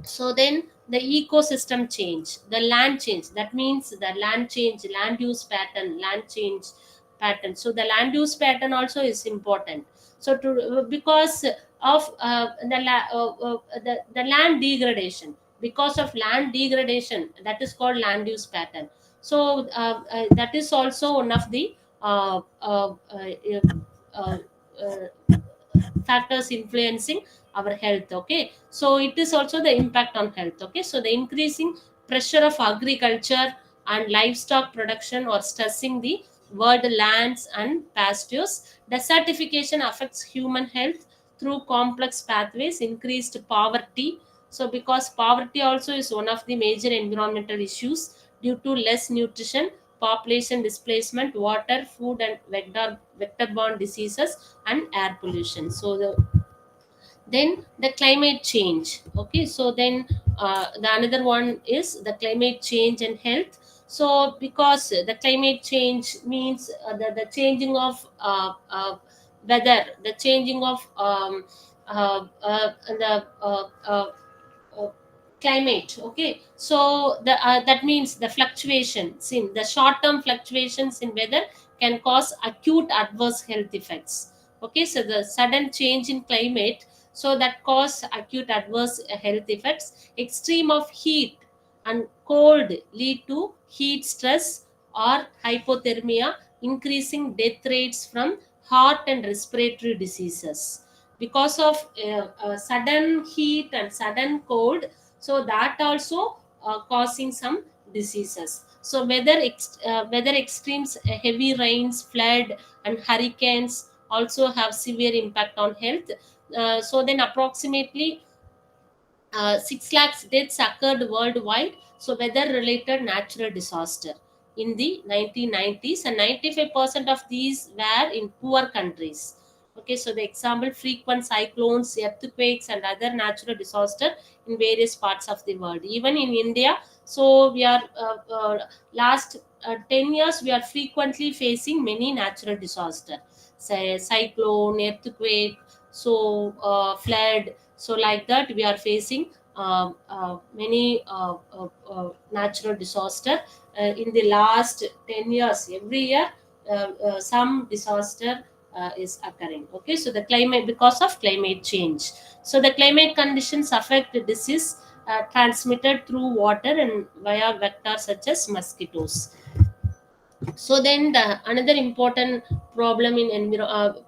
So then the ecosystem change, the land change, that means the land change, land use pattern. So the land use pattern also is important. So to because of the land degradation, because of land degradation, that is called land use pattern. So that is also one of the uh, uh, factors influencing our health. Okay, so it is also the impact on health. Okay, so the increasing pressure of agriculture and livestock production or stressing the world lands and pastures. Desertification affects human health through complex pathways, increased poverty. So because poverty also is one of the major environmental issues due to less nutrition, population displacement, water, food, and vector-borne diseases and air pollution. So then the climate change. Okay, so then the another one is the climate change and health. So because the climate change means the changing of weather, the changing of the uh, climate. Okay, so that means the fluctuations in the short term fluctuations in weather can cause acute adverse health effects. Okay, so the sudden change in climate, so that cause acute adverse health effects. Extreme of heat and cold lead to heat stress or hypothermia, increasing death rates from heart and respiratory diseases because of sudden heat and sudden cold. So that also causing some diseases. So weather extremes, heavy rains, flood and hurricanes also have severe impact on health. So then approximately 6 lakhs deaths occurred worldwide. So, weather related natural disaster in the 1990s, and 95% of these were in poor countries. Okay, so the example frequent cyclones, earthquakes, and other natural disaster in various parts of the world. Even in India, so we are last 10 years we are frequently facing many natural disaster, say cyclone, earthquake, so flood. So like that we are facing many natural disaster in the last 10 years. Every year some disaster is occurring. Okay, so the climate, because of climate change, so the climate conditions affect the disease transmitted through water and via vectors such as mosquitoes. So then the another important problem in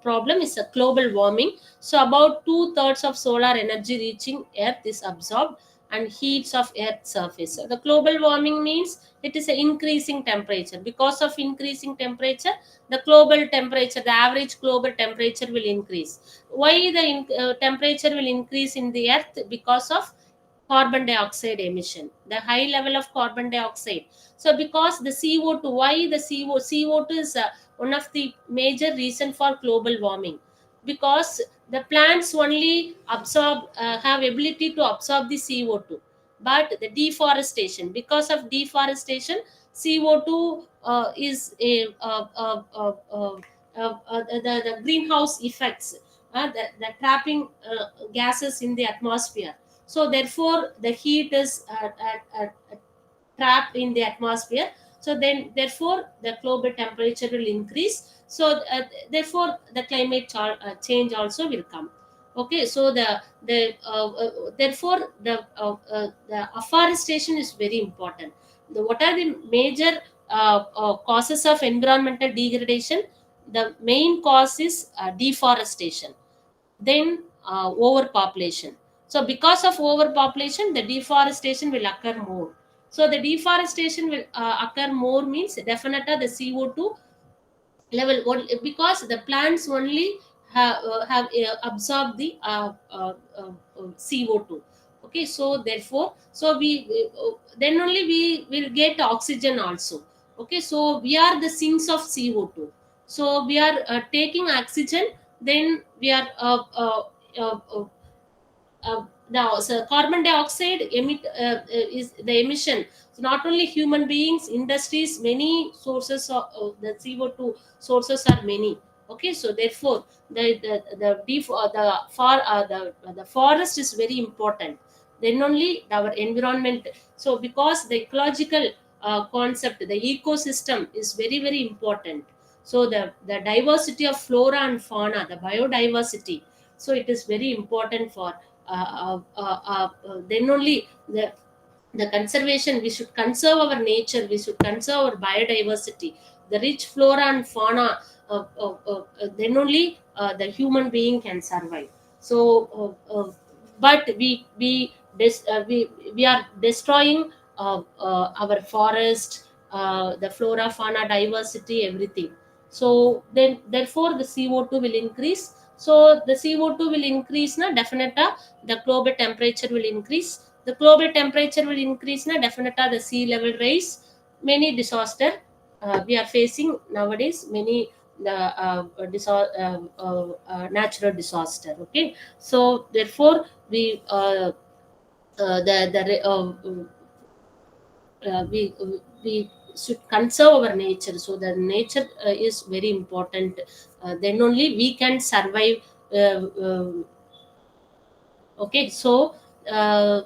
problem is a global warming. So about two-thirds of solar energy reaching earth is absorbed and heats of earth's surface. So the global warming means it is an increasing temperature. Because of increasing temperature, the global temperature, the average global temperature will increase. Why the temperature will increase in the earth? Because of carbon dioxide emission, the high level of carbon dioxide. So because the CO2, why the CO2 is one of the major reason for global warming, because the plants only absorb, have ability to absorb the CO2, but the deforestation, because of deforestation, CO2 is a the greenhouse effects, the trapping gases in the atmosphere. So therefore the heat is trapped in the atmosphere. So then therefore the global temperature will increase. So therefore the change also will come. Okay, so therefore the afforestation is very important. What are the major causes of environmental degradation? The main cause is deforestation, then overpopulation. So because of overpopulation, the deforestation will occur more. So the deforestation will occur more means definitely the CO2 level, because the plants only have absorbed the CO2. Okay, so therefore, so then only we will get oxygen also. Okay, so we are the sinks of CO2. So we are taking oxygen, then we are uh, uh, now so carbon dioxide is the emission. So not only human beings, industries, many sources of the CO2 sources are many. Okay, so therefore the forest is very important, then only our environment. So because the ecological concept, the ecosystem is very very important. So the diversity of flora and fauna, the biodiversity, so it is very important for then only the conservation. We should conserve our nature, we should conserve our biodiversity, the rich flora and fauna. Then only the human being can survive. So but we are destroying our forest, the flora fauna diversity, everything. So then therefore the CO2 will increase. So the CO2 will increase na, definitely the global temperature will increase. The global temperature will increase na, definitely the sea level rise. Many disaster we are facing nowadays, many the natural disaster. Okay, so therefore we the we should conserve our nature. So the nature is very important. Then only we can survive. Okay, so uh,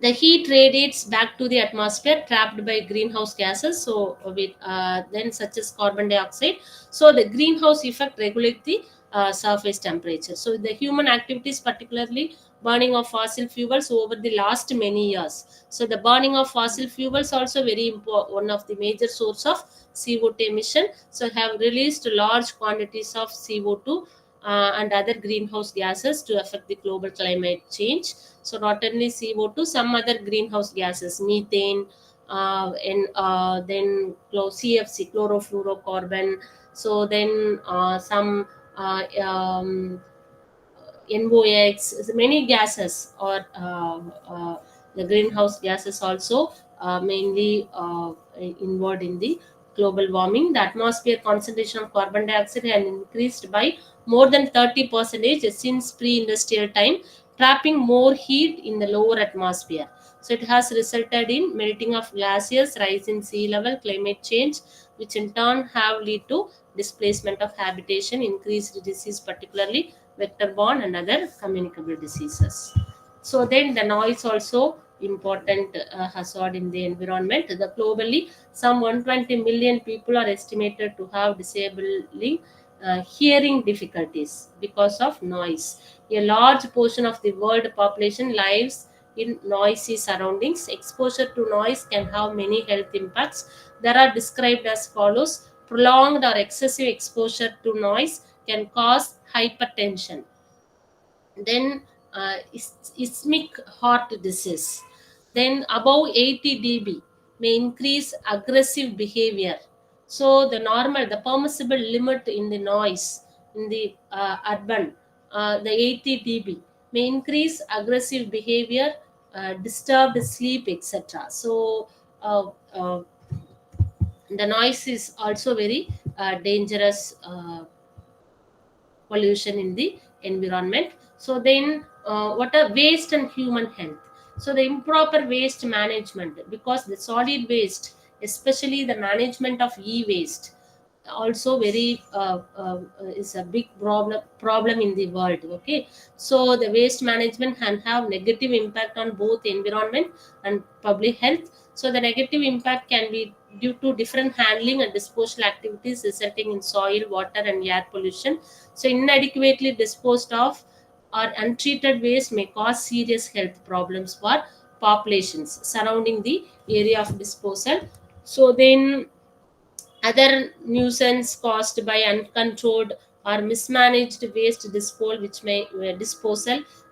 the heat radiates back to the atmosphere trapped by greenhouse gases, so with then such as carbon dioxide. So the greenhouse effect regulates the surface temperature. So the human activities, particularly burning of fossil fuels over the last many years. So the burning of fossil fuels also very important, one of the major source of CO2 emission. So have released large quantities of CO2 and other greenhouse gases to affect the global climate change. So not only CO2, some other greenhouse gases, methane, and then CFC, chlorofluorocarbon. So then some NOx, many gases or the greenhouse gases also mainly involved in the global warming. The atmosphere concentration of carbon dioxide has increased by more than 30% since pre-industrial time, trapping more heat in the lower atmosphere. So it has resulted in melting of glaciers, rise in sea level, climate change, which in turn have led to displacement of habitation, increased disease, particularly vector-borne and other communicable diseases. So then the noise also important hazard in the environment. The globally, some 120 million people are estimated to have disabling hearing difficulties because of noise. A large portion of the world population lives in noisy surroundings. Exposure to noise can have many health impacts. There are described as follows: prolonged or excessive exposure to noise can cause hypertension, then ischemic heart disease, then above 80 dB may increase aggressive behavior. So the normal, the permissible limit in the noise in the urban, the 80 dB may increase aggressive behavior, disturbed sleep, etc. So uh, uh, the noise is also very dangerous pollution in the environment. So then what are waste and human health? So the improper waste management, because the solid waste, especially the management of e-waste, also very is a big problem in the world. Okay, so the waste management can have negative impact on both environment and public health. So the negative impact can be due to different handling and disposal activities, resulting in soil, water and air pollution. So inadequately disposed of or untreated waste may cause serious health problems for populations surrounding the area of disposal. So then other nuisance caused by uncontrolled or mismanaged waste disposal,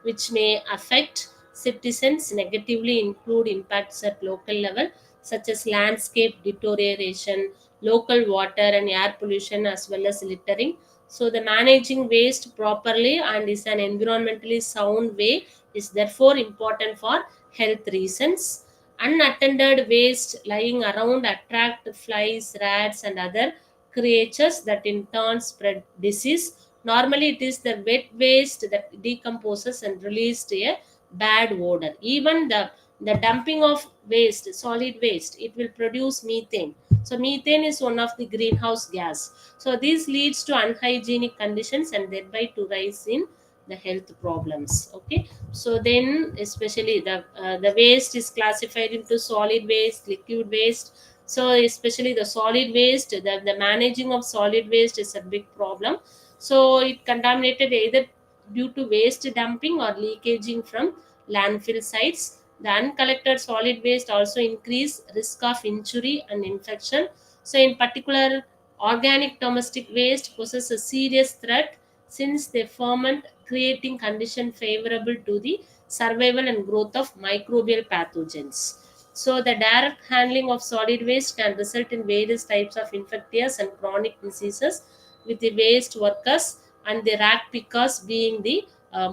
which may affect citizens negatively, include impacts at local level, such as landscape deterioration, local water and air pollution, as well as littering. So the managing waste properly and is an environmentally sound way is therefore important for health reasons. Unattended waste lying around attract flies, rats, and other creatures that in turn spread disease. Normally, it is the wet waste that decomposes and releases a bad odor. Even the dumping of waste, solid waste, it will produce methane. So methane is one of the greenhouse gas. So this leads to unhygienic conditions and thereby to rise in the health problems. Okay, so then especially the waste is classified into solid waste, liquid waste. So especially the solid waste, the managing of solid waste is a big problem. So it contaminated either due to waste dumping or leakaging from landfill sites. The uncollected solid waste also increase risk of injury and infection. So in particular, organic domestic waste poses a serious threat since they ferment, creating conditions favorable to the survival and growth of microbial pathogens. So the direct handling of solid waste can result in various types of infectious and chronic diseases, with the waste workers and the rat pickers being the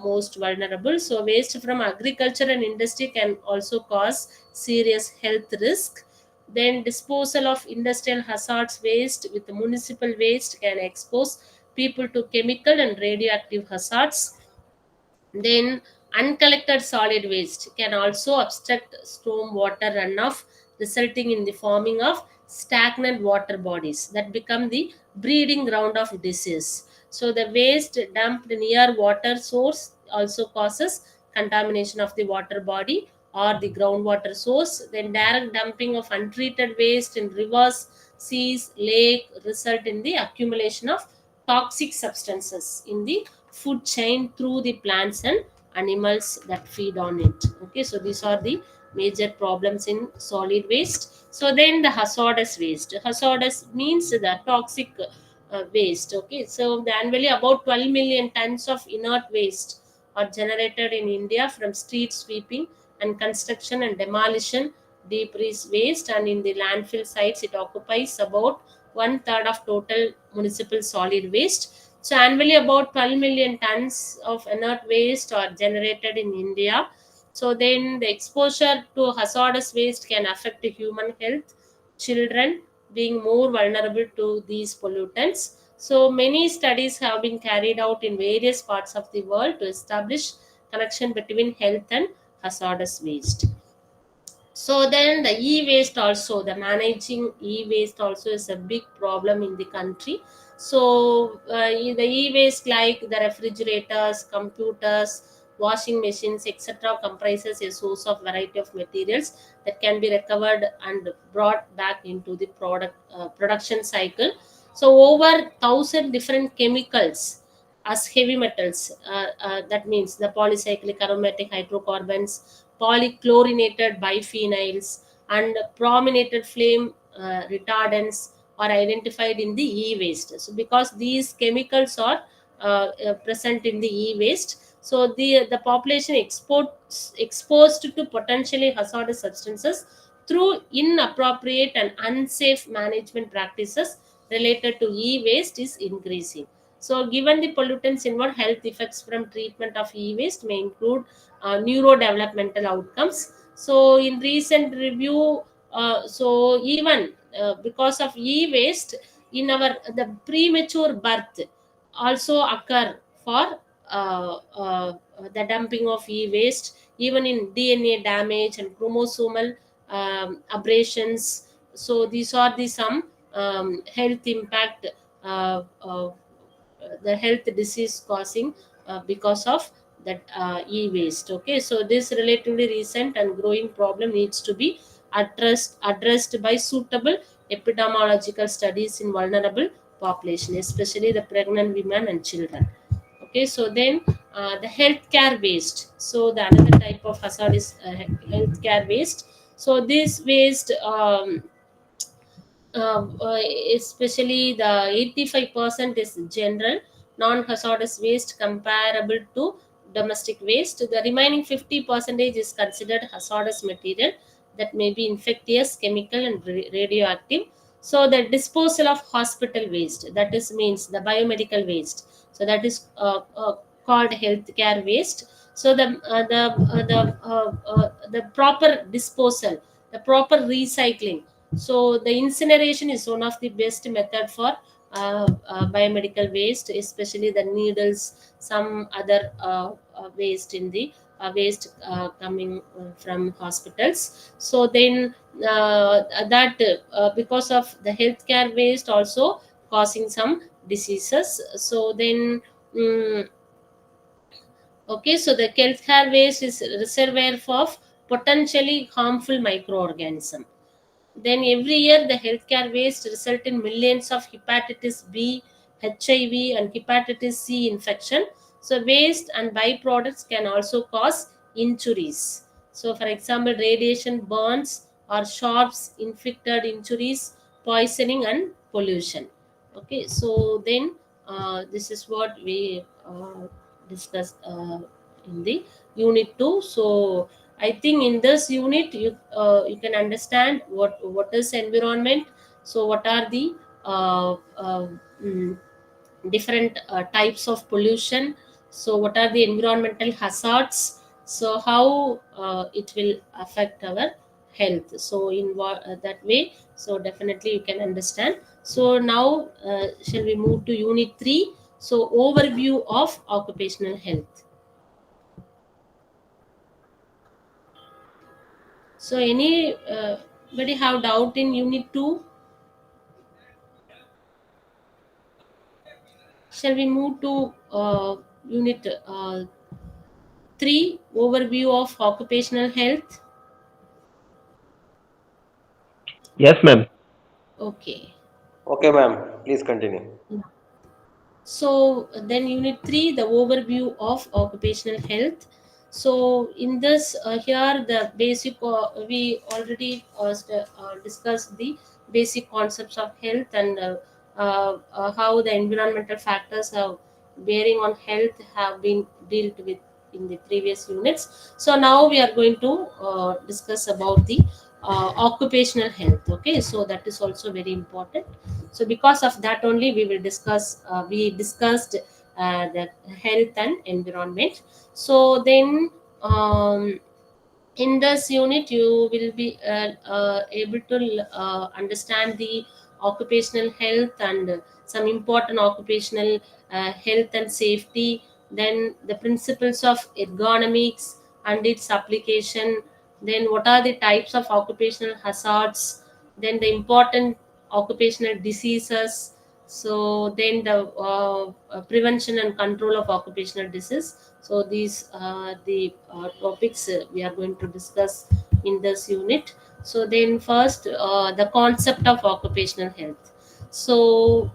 most vulnerable. So waste from agriculture and industry can also cause serious health risk. Then disposal of industrial hazardous waste with municipal waste can expose people to chemical and radioactive hazards. Then uncollected solid waste can also obstruct storm water runoff, resulting in the forming of stagnant water bodies that become the breeding ground of disease. So the waste dumped near water source also causes contamination of the water body or the groundwater source. Then direct dumping of untreated waste in rivers, seas, lake result in the accumulation of toxic substances in the food chain through the plants and animals that feed on it. Okay, so these are the major problems in solid waste. So then the hazardous waste. Hazardous means the toxic waste. Okay, so the annually about 12 million tons of inert waste are generated in India from street sweeping and construction and demolition debris waste, and in the landfill sites it occupies about one third of total municipal solid waste. So annually about 12 million tons of inert waste are generated in India. So then the exposure to hazardous waste can affect human health, children being more vulnerable to these pollutants. So many studies have been carried out in various parts of the world to establish connection between health and hazardous waste. So then the e-waste also, the managing e-waste also is a big problem in the country. So the e-waste like the refrigerators, computers, washing machines, etc., comprises a source of variety of materials that can be recovered and brought back into the production cycle. So over 1,000 different chemicals as heavy metals, that means the polycyclic aromatic hydrocarbons, polychlorinated biphenyls, and brominated flame retardants are identified in the e-waste. So because these chemicals are present in the e-waste, so the population exposed to potentially hazardous substances through inappropriate and unsafe management practices related to e-waste is increasing. So given the pollutants involved, health effects from treatment of e-waste may include neurodevelopmental outcomes. So in recent review, so even because of e-waste in our the premature birth also occur for the dumping of e-waste, even in DNA damage and chromosomal abrasions. So these are the some health impact, the health disease causing because of that e-waste. Okay, so this relatively recent and growing problem needs to be addressed by suitable epidemiological studies in vulnerable population, especially the pregnant women and children. Okay, so then the healthcare waste. So the another type of hazard is healthcare waste. So this waste, uh, uh, especially the 85% is general non-hazardous waste comparable to domestic waste. The remaining 50% is considered hazardous material that may be infectious, chemical, and radioactive. So the disposal of hospital waste, that is means the biomedical waste, so that is called healthcare waste. So the proper disposal, the proper recycling, so the incineration is one of the best method for biomedical waste, especially the needles, some other waste in the waste coming from hospitals. So then that because of the healthcare waste also causing some diseases. So then mm, okay, so the healthcare waste is reservoir of potentially harmful microorganisms. Then every year, the healthcare waste result in millions of hepatitis B, HIV, and hepatitis C infection. So waste and byproducts can also cause injuries. So, for example, radiation burns or sharps inflicted injuries, poisoning, and pollution. Okay, so then this is what we discussed in the unit 2. So I think in this unit you can understand what is environment. So what are the uh, uh, mm, different types of pollution. So what are the environmental hazards. So how it will affect our health. So in that way, so definitely you can understand. So now shall we move to unit 3. So overview of occupational health. So any anybody have doubt in unit 2? Shall we move to unit 3, overview of occupational health. Yes, ma'am. Okay. Okay, ma'am. Please continue. So then unit 3, the overview of occupational health. So in this here the basic we already discussed the basic concepts of health, and how the environmental factors have bearing on health have been dealt with in the previous units. So now we are going to discuss about the occupational health. Okay, so that is also very important. So because of that only we will discuss we discussed the health and environment. So then in this unit you will be able to understand the occupational health and some important occupational health and safety, then the principles of ergonomics and its application, then what are the types of occupational hazards, then the important occupational diseases, so then the prevention and control of occupational disease. So these are the topics we are going to discuss in this unit. So then first the concept of occupational health. So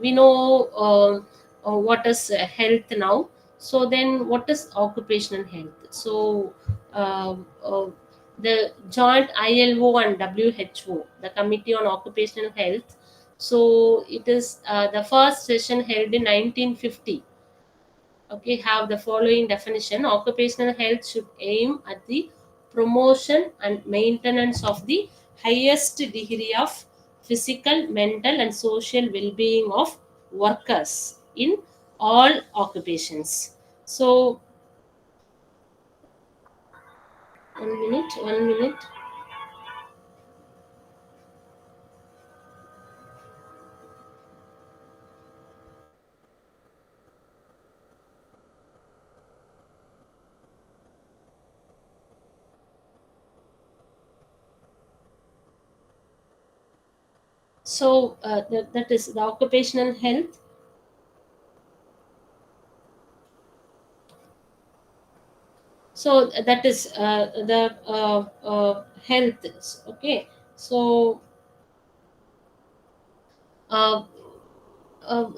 we know what is health now. So then what is occupational health? So uh, uh, the joint ILO and WHO, the Committee on Occupational Health, so it is the first session held in 1950. Okay, have the following definition: occupational health should aim at the promotion and maintenance of the highest degree of physical, mental and social well-being of workers in all occupations. So 1 minute. So that is the occupational health. So that is the health. Okay, so uh,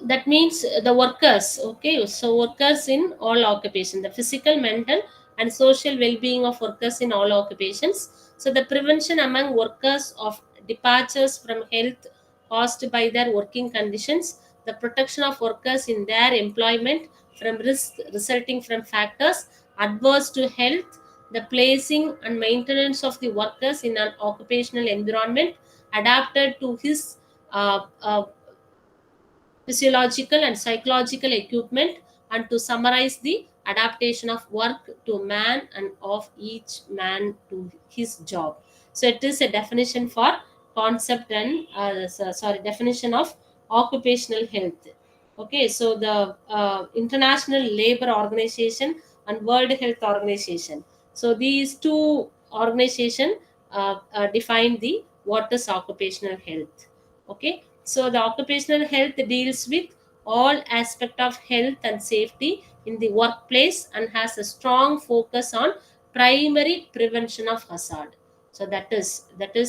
that means the workers. Okay, so workers in all occupations, the physical, mental and social well-being of workers in all occupations. So the prevention among workers of departures from health caused by their working conditions, the protection of workers in their employment from risk resulting from factors adverse to health, the placing and maintenance of the workers in an occupational environment adapted to his physiological and psychological equipment, and to summarize the adaptation of work to man and of each man to his job. So it is a definition for concept and sorry, definition of occupational health. Okay, so the International Labor Organization and World Health Organization, so these two organization define the what is occupational health. Okay, so the occupational health deals with all aspect of health and safety in the workplace and has a strong focus on primary prevention of hazard. So that is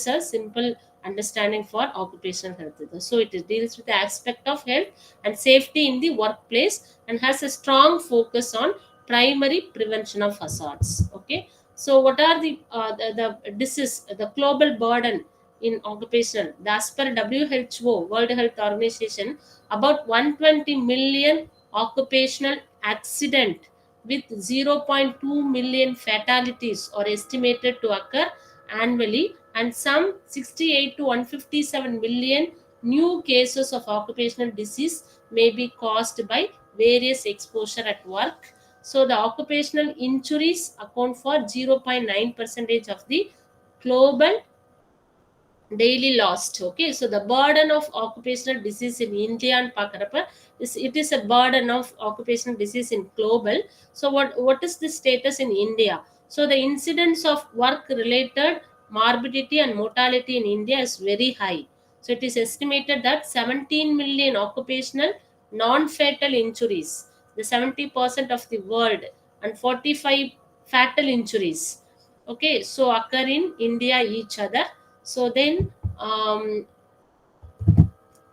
a simple understanding for occupational health. So it deals with the aspect of health and safety in the workplace and has a strong focus on primary prevention of hazards. Okay, so what are the disease, the global burden in occupational? As per WHO, World Health Organization, about 120 million occupational accident with zero point 0.2 million fatalities are estimated to occur annually, and some 68 to 157 million new cases of occupational disease may be caused by various exposure at work. So the occupational injuries account for 0.9 percentage of the global daily lost. Okay, so the burden of occupational disease in India and Pakarapa is, it is a burden of occupational disease in global. So what is the status in India? So the incidence of work related morbidity and mortality in India is very high. So it is estimated that 17 million occupational non fatal injuries the 70% of the world, and 45 fatal injuries, okay, so occur in India each other. So then,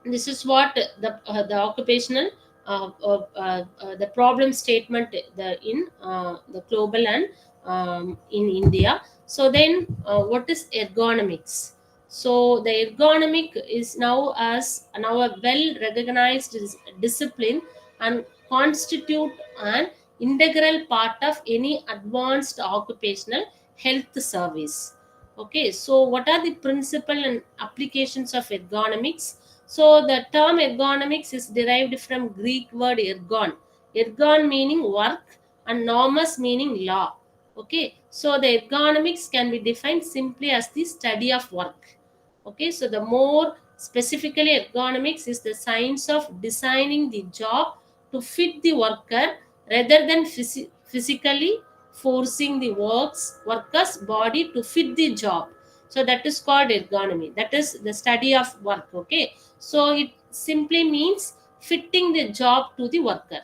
this is what the occupational the problem statement, in the global and in India. So then, what is ergonomics? So the ergonomic is now a well recognized discipline and constitute an integral part of any advanced occupational health service. Okay, so what are the principle and applications of ergonomics? So the term ergonomics is derived from Greek word ergon. Ergon meaning work and nomos meaning law. Okay, so the ergonomics can be defined simply as the study of work. Okay, so the more specifically, ergonomics is the science of designing the job to fit the worker rather than physically forcing the worker's body to fit the job. So that is called ergonomy. That is the study of work. Okay, so it simply means fitting the job to the worker.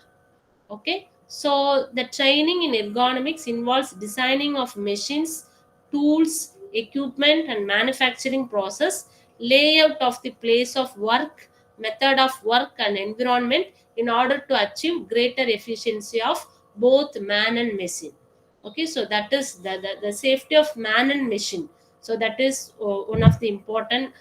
Okay, so the training in ergonomics involves designing of machines, tools, equipment, and manufacturing process, layout of the place of work, method of work, and environment in order to achieve greater efficiency of both man and machine. Okay, so that is the safety of man and machine. So that is one of the important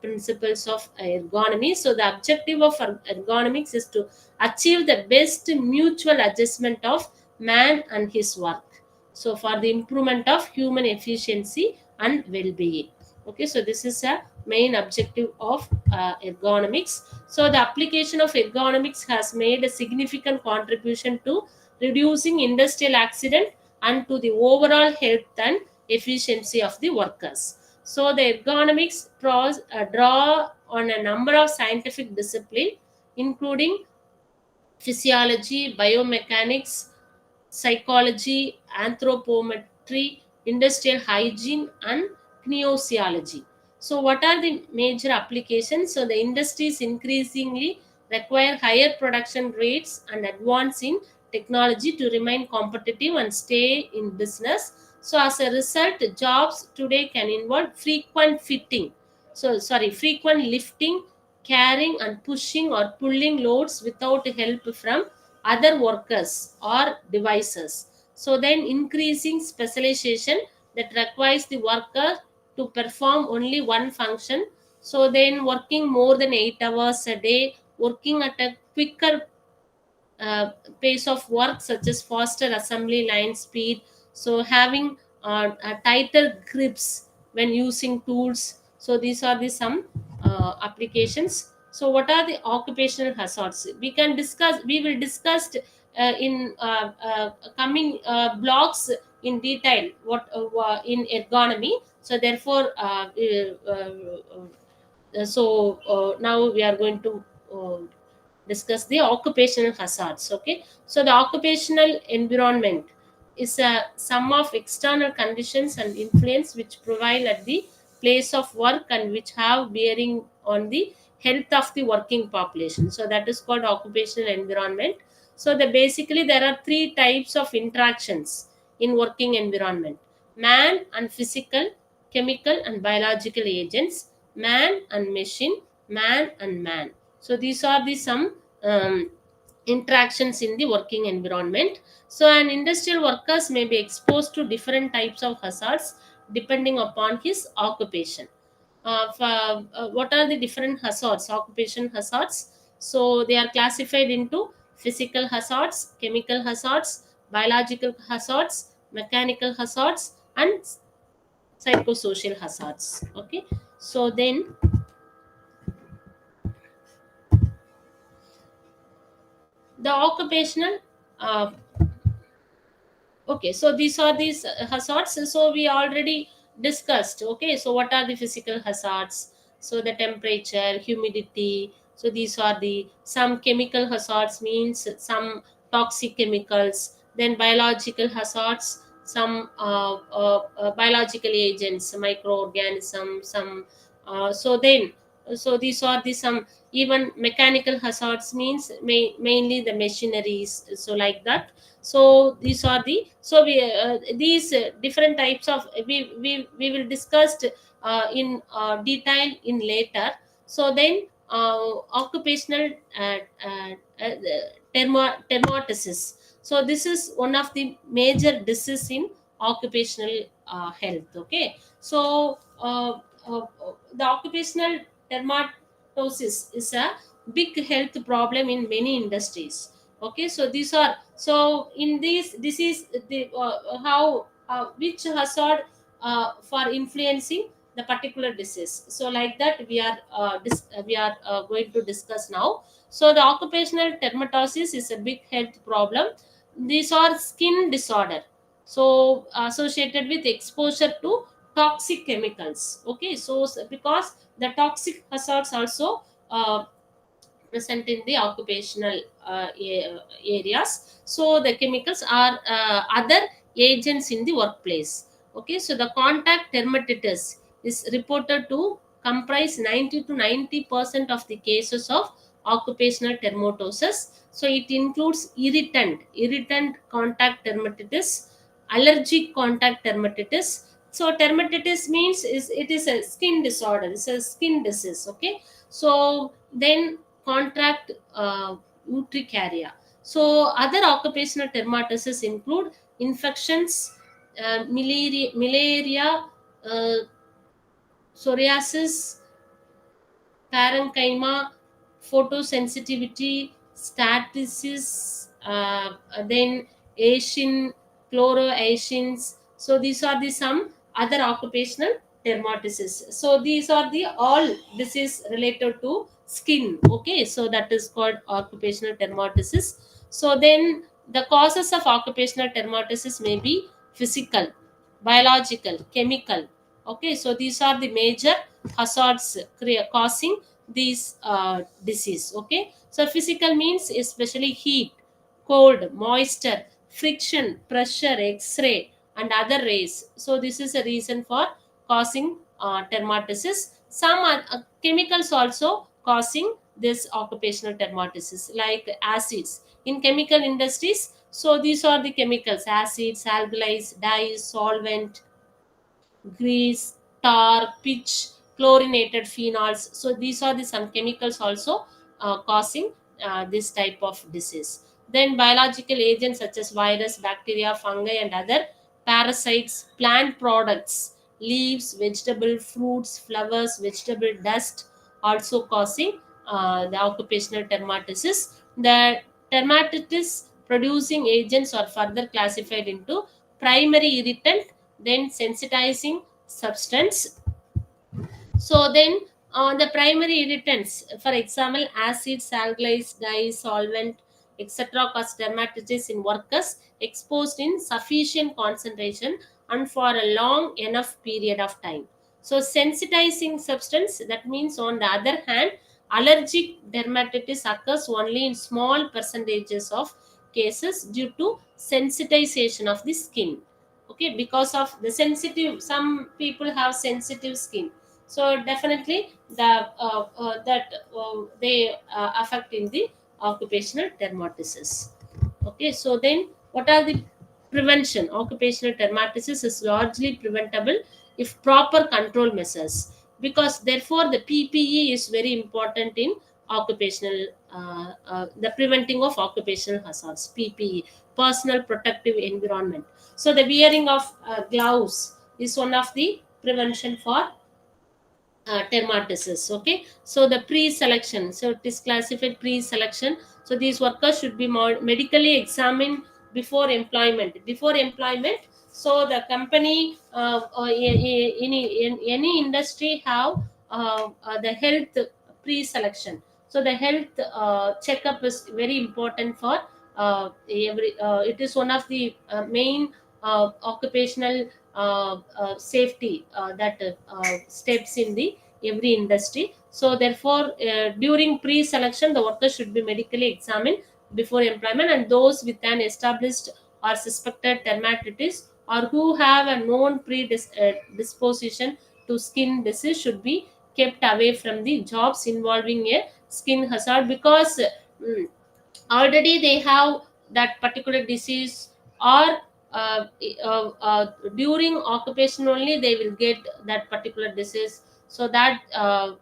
principles of ergonomy. So the objective of ergonomics is to achieve the best mutual adjustment of man and his work, so for the improvement of human efficiency and well-being. Okay, so this is a main objective of ergonomics. So the application of ergonomics has made a significant contribution to reducing industrial accident and to the overall health and efficiency of the workers. So the ergonomics draw on a number of scientific disciplines, including physiology, biomechanics, psychology, anthropometry, industrial hygiene, and kinesiology. So, what are the major applications? So, the industries increasingly require higher production rates and advance in technology to remain competitive and stay in business. So, as a result, jobs today can involve frequent lifting, carrying, and pushing or pulling loads without help from other workers or devices. So then increasing specialization that requires the worker to perform only one function. So then working more than 8 hours a day, working at a quicker uh, pace of work, such as faster assembly line speed, so having tighter grips when using tools. So these are the some applications. So what are the occupational hazards? We will discuss in coming blocks in detail what in ergonomy. So therefore now we are going to discuss the occupational hazards. Okay, so the occupational environment is a sum of external conditions and influence which prevail at the place of work and which have bearing on the health of the working population. So that is called occupational environment. So the basically there are three types of interactions in working environment: man and physical, chemical and biological agents, man and machine, man and man. So these are the some interactions in the working environment. So an industrial workers may be exposed to different types of hazards depending upon his occupation. What are the different hazards, occupation hazards? So they are classified into physical hazards, chemical hazards, biological hazards, mechanical hazards, and psychosocial hazards. Okay, so then the occupational uh, okay, so these are these hazards. So we already discussed. Okay, so what are the physical hazards? So the temperature, humidity. So these are the some chemical hazards, means some toxic chemicals. Then biological hazards, some biological agents, microorganisms, some. So then So these are the some even mechanical hazards means mainly the machineries, so like that. So these are the so we these different types of we will discuss in detail in later. So then occupational dermatosis. So this is one of the major disease in occupational health. Okay, so the occupational dermatosis is a big health problem in many industries. Okay, so these are so in this is the how which hazard for influencing the particular disease. So like that we are going to discuss now. So the occupational dermatosis is a big health problem. These are skin disorder, so associated with exposure to toxic chemicals. Okay, so because the toxic hazards also present in the occupational areas. So the chemicals are other agents in the workplace. Okay, so the contact dermatitis is reported to comprise 90 to 90% of the cases of occupational dermatosis. So it includes irritant contact dermatitis, allergic contact dermatitis. So dermatitis means is it is a skin disorder, it's a skin disease. Okay, so then contract urticaria. So other occupational dermatitis include infections, malaria, uh, psoriasis, parenchyma, photosensitivity, statistics, then Asian, chloroasians. So these are the some other occupational dermatitis. So these are the all disease related to skin. Okay, so that is called occupational dermatitis. So then the causes of occupational dermatitis may be physical, biological, chemical. Okay, so these are the major hazards causing these disease. Okay, so physical means especially heat, cold, moisture, friction, pressure, x-ray and other rays. So this is a reason for causing dermatitis. Some chemicals also causing this occupational dermatitis, like acids in chemical industries. So these are the chemicals: acids, alkalis, dyes, solvent, grease, tar, pitch, chlorinated phenols. So these are the some chemicals also causing this type of disease. Then biological agents such as virus, bacteria, fungi, and other parasites, plant products, leaves, vegetable, fruits, flowers, vegetable dust, also causing the occupational dermatitis. The dermatitis producing agents are further classified into primary irritant, then sensitizing substance. So then the primary irritants, for example, acids, alkalis, dyes, solvent, etc., cause dermatitis in workers exposed in sufficient concentration and for a long enough period of time. So sensitizing substance, that means on the other hand, allergic dermatitis occurs only in small percentages of cases due to sensitization of the skin. Okay, because of the sensitive, some people have sensitive skin, so definitely that they affect in the occupational dermatitis. Okay, so then what are the prevention? Occupational dermatitis is largely preventable if proper control measures, because therefore the PPE is very important in occupational the preventing of occupational hazards. PPE, personal protective environment. So the wearing of gloves is one of the prevention for dermatitis. Okay, so the pre-selection, so it is classified pre-selection. So these workers should be more medically examined before employment. So the company in any industry have the health pre-selection. So the health checkup is very important for every it is one of the main occupational safety that steps in the every industry. So therefore during pre-selection the workers should be medically examined before employment, and those with an established or suspected dermatitis or who have a known predisposition to skin disease should be kept away from the jobs involving a skin hazard, because mm, already they have that particular disease, or uh, during occupation only they will get that particular disease. So that uh,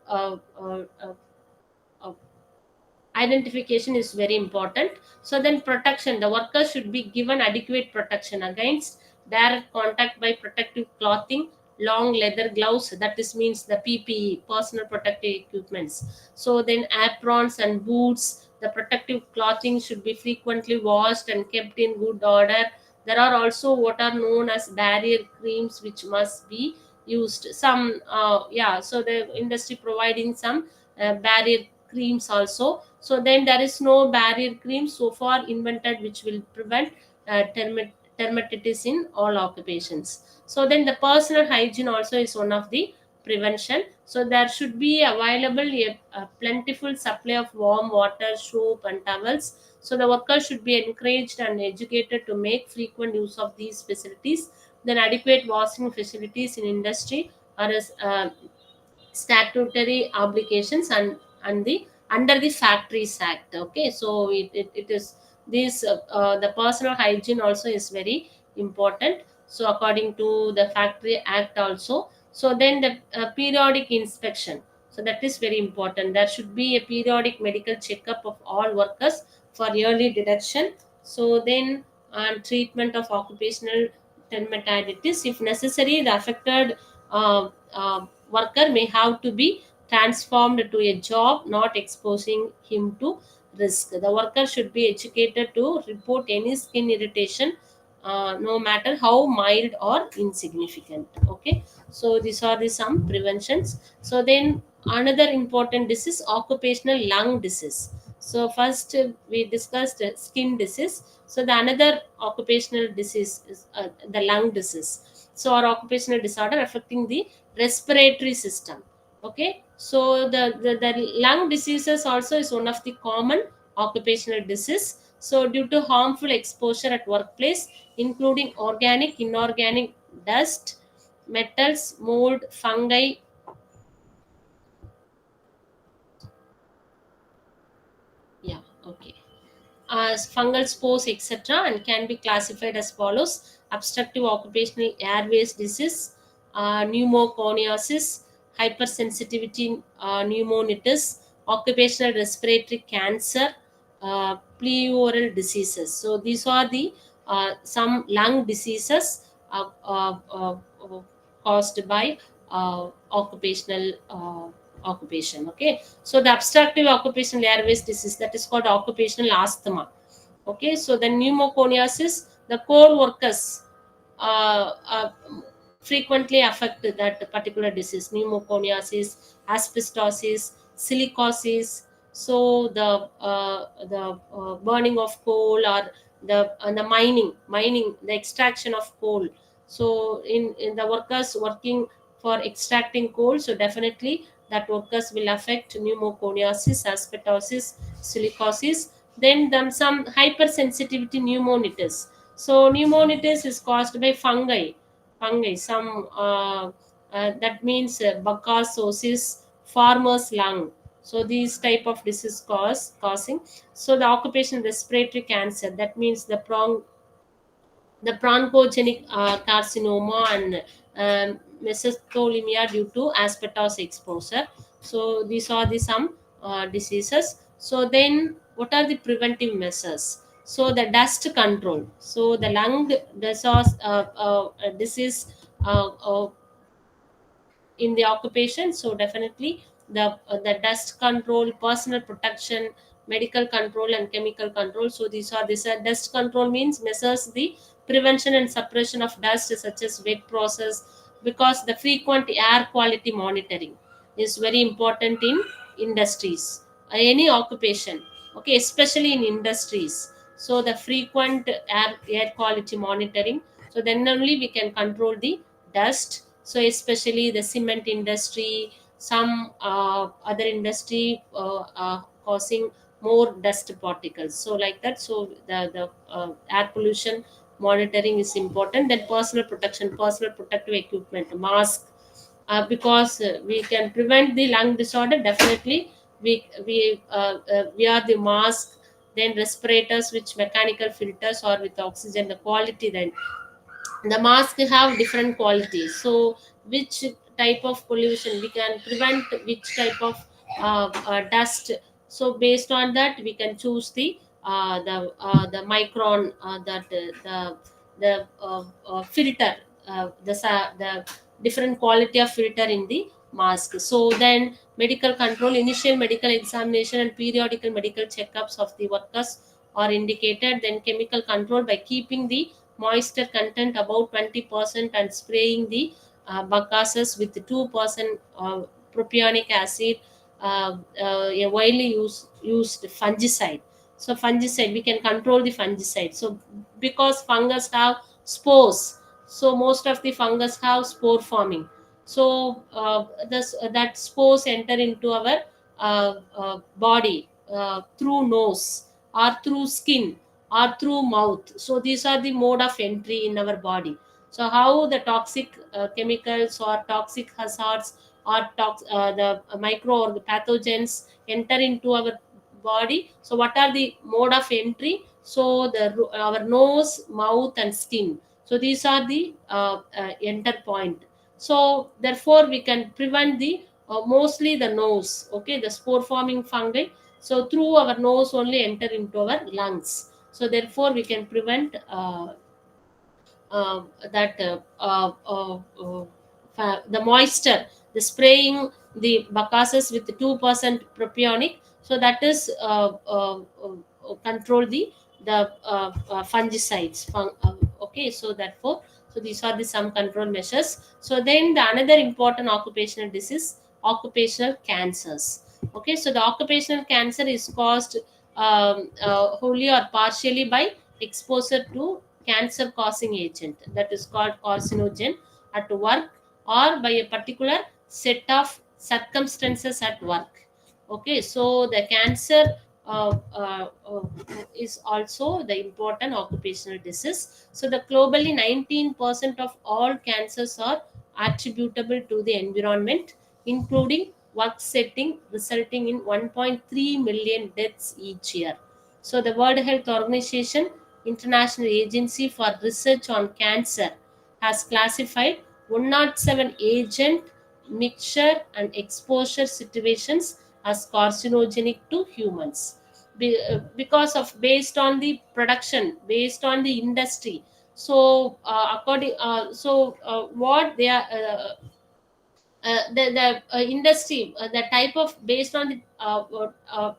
identification is very important. So then protection, the workers should be given adequate protection against direct contact by protective clothing, long leather gloves, that is means the PPE, personal protective equipments. So then aprons and boots, the protective clothing should be frequently washed and kept in good order. There are also what are known as barrier creams which must be used. Some so the industry providing some barrier creams also. So then there is no barrier cream so far invented which will prevent dermatitis in all occupations. So then the personal hygiene also is one of the prevention. So there should be available a plentiful supply of warm water, soap and towels. So the workers should be encouraged and educated to make frequent use of these facilities. Then adequate washing facilities in industry are statutory obligations and the under the factories act. Okay, so it is this the personal hygiene also is very important, so according to the factory act also. So then the periodic inspection, so that is very important. There should be a periodic medical checkup of all workers for early detection. So then treatment of occupational dermatitis, if necessary the affected worker may have to be transformed to a job not exposing him to risk. The worker should be educated to report any skin irritation, no matter how mild or insignificant. Okay, so these are the some preventions. So then another important disease, occupational lung disease. So first we discussed skin disease. So the another occupational disease is the lung disease. So our occupational disorder affecting the respiratory system. Okay, so the lung diseases also is one of the common occupational disease. So due to harmful exposure at workplace, including organic, inorganic dust, metals, mold, fungi. Yeah, okay. As fungal spores, etc., and can be classified as follows: obstructive occupational airways disease, pneumoconiasis, hypersensitivity pneumonitis, occupational respiratory cancer, pleural diseases. So these are the some lung diseases caused by occupational occupation. Okay, so the obstructive occupational airways disease, that is called occupational asthma. Okay, so the pneumoconiasis, the coal workers frequently affect that particular disease: pneumoconiasis, asbestosis, silicosis. So the burning of coal, or the mining, the extraction of coal. So in the workers working for extracting coal, so definitely that workers will affect pneumoconiasis, asbestosis, silicosis. Then some hypersensitivity pneumonitis. So pneumonitis is caused by fungi. Some that means Bacchososis, farmer's lung. So these type of disease causing. So the occupational respiratory cancer, that means the bronchogenic carcinoma and mesothelioma due to asbestos exposure. So these are the some diseases. So then what are the preventive measures? So the dust control. So the lung disease in the occupation. So definitely the dust control, personal protection, medical control and chemical control. So these are this dust control means measures the prevention and suppression of dust such as wet process, because the frequent air quality monitoring is very important in industries, any occupation. Okay, especially in industries. So the frequent air quality monitoring, so then only we can control the dust. So especially the cement industry, some other industry causing more dust particles, so like that. So the air pollution monitoring is important. Then personal protection, personal protective equipment, mask, because we can prevent the lung disorder. Definitely we are the mask, then respirators which mechanical filters or with oxygen, the quality, then the mask have different qualities. So which type of pollution we can prevent, which type of dust, so based on that we can choose the micron, that the filter, the different quality of filter in the mask. So then medical control, initial medical examination and periodical medical checkups of the workers are indicated. Then chemical control by keeping the moisture content about 20% and spraying the buckases with 2% propionic acid, a widely used fungicide. So fungicide, we can control the fungicide. So because fungus have spores, so most of the fungus have spore forming. So that spores enter into our body through nose or through skin or through mouth. So these are the mode of entry in our body. So how the toxic chemicals or toxic hazards or the micro or the pathogens enter into our body. So what are the mode of entry? So our nose, mouth and skin. So these are the enter point. So therefore we can prevent the mostly the nose, okay, the spore forming fungi. So through our nose only enter into our lungs. So therefore we can prevent that the moisture, the spraying the buckases with 2% propionic. So that is control the fungicides. Okay, so therefore, so these are the some control measures. So then the another important occupational disease, occupational cancers. Okay, so the occupational cancer is caused wholly or partially by exposure to cancer causing agent, that is called carcinogen at work or by a particular set of circumstances at work. Okay, so the cancer is also the important occupational disease. So the globally 19% of all cancers are attributable to the environment, including work setting, resulting in 1.3 million deaths each year. So the World Health Organization, International Agency for Research on Cancer, has classified 107 agent, mixture and exposure situations as carcinogenic to humans. Because of based on the production, based on the industry. So according so what they are the industry, the type of based on the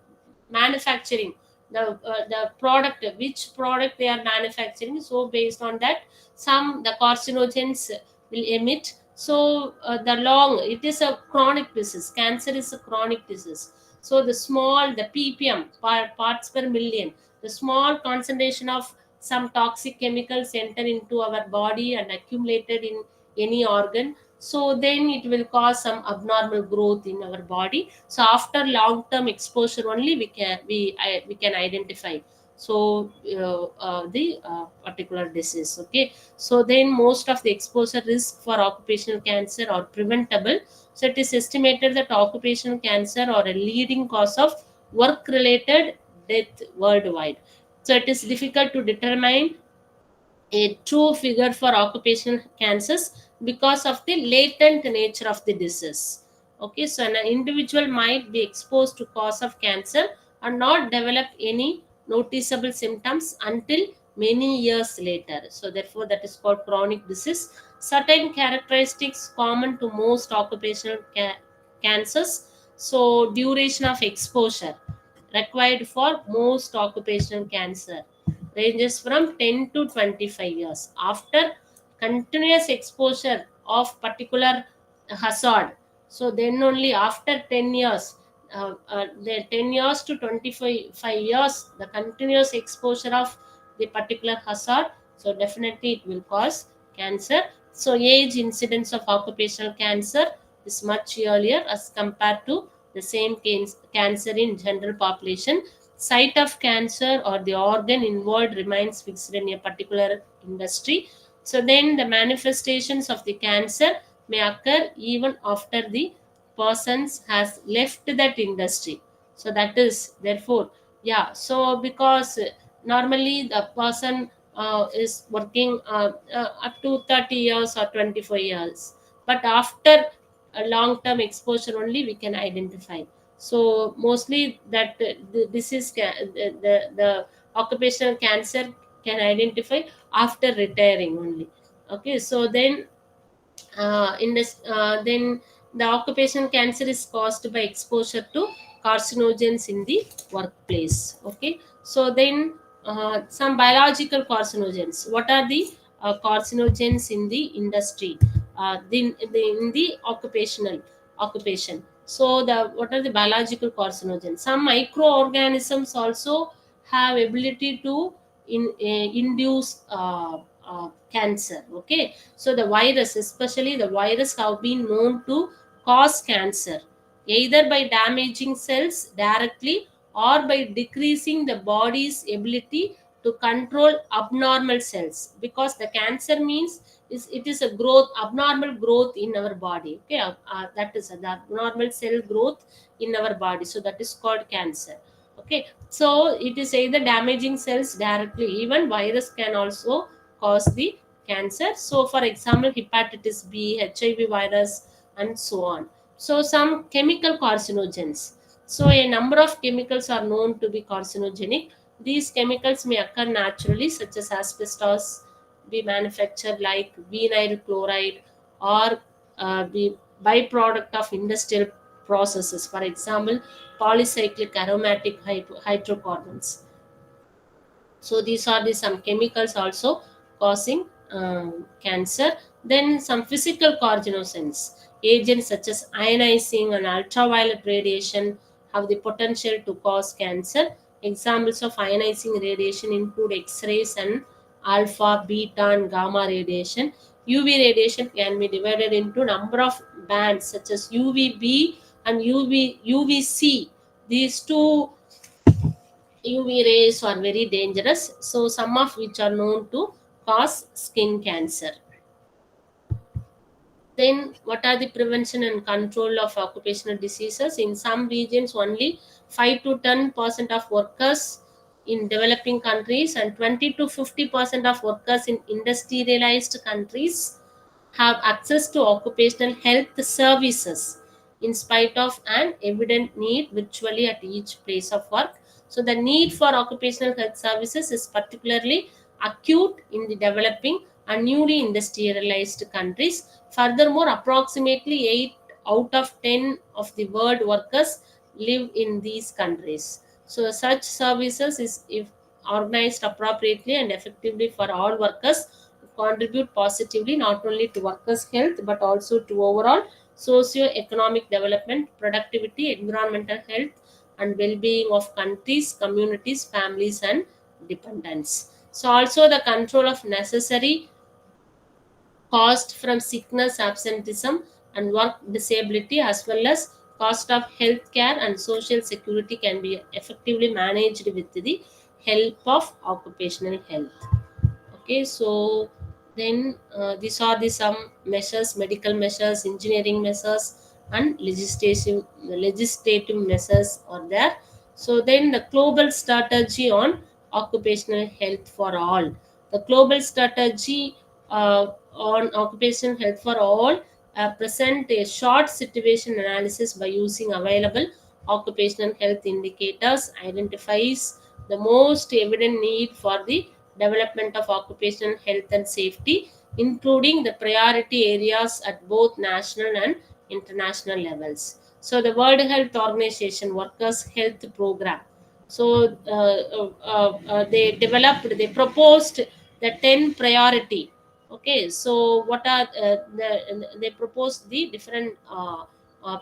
manufacturing, the product, which product they are manufacturing. So based on that, some the carcinogens will emit. So the long, it is a chronic disease, cancer is a chronic disease. So the small, the ppm, parts per million, the small concentration of some toxic chemicals enter into our body and accumulated in any organ. So then it will cause some abnormal growth in our body. So after long term exposure only we can identify. So the particular disease. Okay, so then most of the exposure risk for occupational cancer are preventable. So it is estimated that occupational cancer are a leading cause of work related death worldwide. So it is difficult to determine a true figure for occupational cancers because of the latent nature of the disease. Okay, so an individual might be exposed to cause of cancer and not develop any noticeable symptoms until many years later. So therefore that is called chronic disease. Certain characteristics common to most occupational cancers. So duration of exposure required for most occupational cancer ranges from 10 to 25 years. After continuous exposure of particular hazard, so then only after 10 years, the 10 years to 25 years, the continuous exposure of the particular hazard, so definitely it will cause cancer. So age incidence of occupational cancer is much earlier as compared to the same cancer in general population. Site of cancer or the organ involved remains fixed in a particular industry. So then the manifestations of the cancer may occur even after the persons has left that industry. So that is therefore, yeah, so because normally the person is working up to 30 years or 25 years, but after a long term exposure only we can identify. So mostly that the disease the occupational cancer can identify after retiring only. Okay, so then the occupational cancer is caused by exposure to carcinogens in the workplace. Okay, so then some biological carcinogens. What are the carcinogens in the industry, in the occupation? So the what are the biological carcinogens? Some microorganisms also have ability to induce cancer. Okay, so the virus, especially the virus, have been known to cause cancer either by damaging cells directly or by decreasing the body's ability to control abnormal cells, because the cancer means is it is a growth, abnormal growth in our body. Okay, that is the abnormal cell growth in our body, so that is called cancer. Okay, so it is either damaging cells directly, even virus can also cause the cancer. So for example, hepatitis B, HIV virus, and so on. So some chemical carcinogens. So a number of chemicals are known to be carcinogenic. These chemicals may occur naturally, such as asbestos be manufactured like vinyl chloride, or be byproduct of industrial processes. For example, polycyclic aromatic hydrocarbons. So these are the some chemicals also causing cancer. Then some physical carcinogens, agents such as ionizing and ultraviolet radiation have the potential to cause cancer. Examples of ionizing radiation include x-rays and alpha, beta, and gamma radiation. UV radiation can be divided into number of bands such as UVB and UVC. These two UV rays are very dangerous, so some of which are known to cause skin cancer. Then, what are the prevention and control of occupational diseases? In some regions, only 5 to 10% of workers in developing countries and 20 to 50% of workers in industrialized countries have access to occupational health services in spite of an evident need virtually at each place of work. So, the need for occupational health services is particularly acute in the developing and newly industrialized countries. Furthermore, approximately 8 out of 10 of the world workers live in these countries. So, such services is if organized appropriately and effectively for all workers contribute positively not only to workers' health but also to overall socio-economic development, productivity, environmental health, and well-being of countries, communities, families, and dependents. So, also the control of necessary cost from sickness, absenteeism, and work disability, as well as cost of health care and social security, can be effectively managed with the help of occupational health. Okay, so then these are the some measures, medical measures, engineering measures, and legislative measures are there. So then the global strategy on occupational health for all. The global strategy on occupational health for all present a short situation analysis by using available occupational health indicators, identifies the most evident need for the development of occupational health and safety, including the priority areas at both national and international levels. So, the World Health Organization Workers' Health Program. So, they proposed the 10 priority. Okay, so what are they proposed the different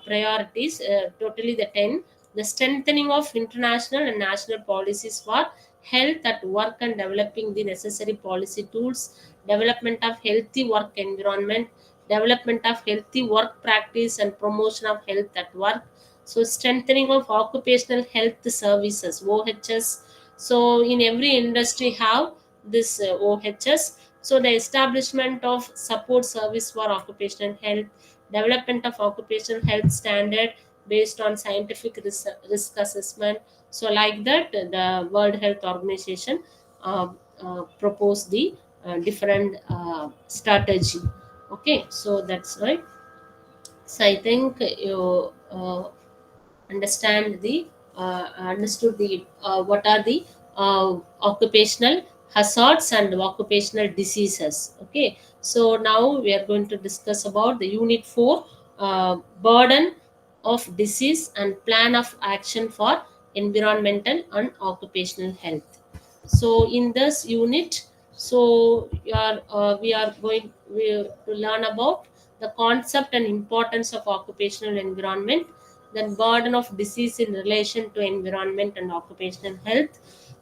priorities, totally the 10. The strengthening of international and national policies for health at work and developing the necessary policy tools, development of healthy work environment, development of healthy work practice and promotion of health at work. So strengthening of occupational health services, OHS. So in every industry have this OHS. So the establishment of support service for occupational health, development of occupational health standard based on scientific risk assessment. So like that, the World Health Organization uh, proposed the different strategy. Okay, so that's right. So I think you understand the understood the what are the occupational hazards and occupational diseases. Okay, so now we are going to discuss about the unit 4, burden of disease and plan of action for environmental and occupational health. So in this unit, so we are going to learn about the concept and importance of occupational environment, then burden of disease in relation to environment and occupational health,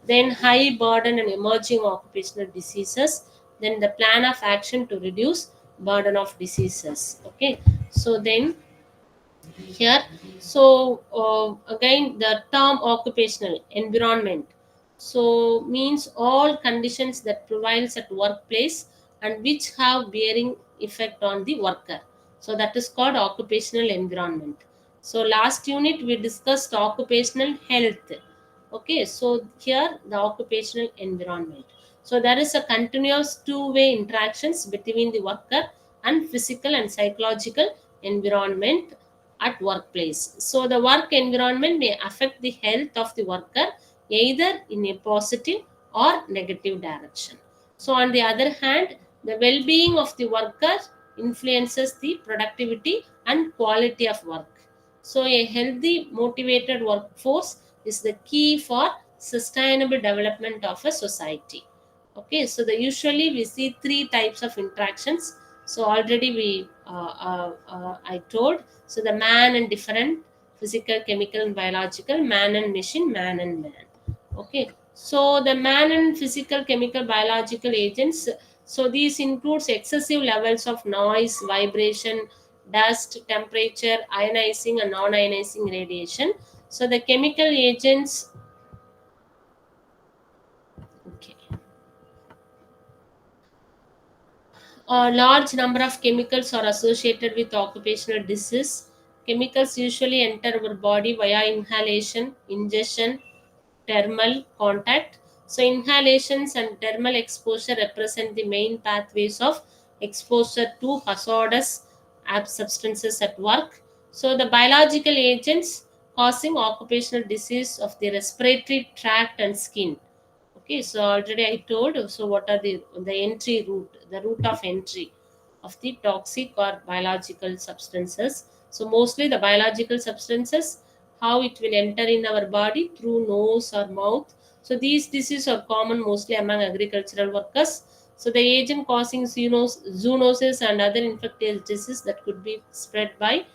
then high burden and emerging occupational diseases, then the plan of action to reduce burden of diseases. Okay, so then here, so again the term occupational environment so means all conditions that prevails at workplace and which have bearing effect on the worker, so that is called occupational environment. So last unit we discussed occupational health. Okay, so here the occupational environment, so there is a continuous two-way interactions between the worker and physical and psychological environment at workplace. So the work environment may affect the health of the worker either in a positive or negative direction. So on the other hand, the well-being of the worker influences the productivity and quality of work. So a healthy, motivated workforce is the key for sustainable development of a society. Okay, so the usually we see three types of interactions. So already we I told, so the man and different physical, chemical, and biological, man and machine, man and man. Okay, so the man and physical, chemical, biological agents. So these includes excessive levels of noise, vibration, dust, temperature, ionizing and non-ionizing radiation. So the chemical agents. Okay. A large number of chemicals are associated with occupational disease. Chemicals usually enter our body via inhalation, ingestion, thermal contact. So, inhalations and thermal exposure represent the main pathways of exposure to hazardous substances at work. So, the biological agents causing occupational disease of the respiratory tract and skin. Okay, so already I told. So, what are the entry route, the route of entry of the toxic or biological substances? So, mostly the biological substances, how it will enter in our body through nose or mouth. So, these diseases are common mostly among agricultural workers. So, the agent causing zoonosis and other infectious diseases that could be spread by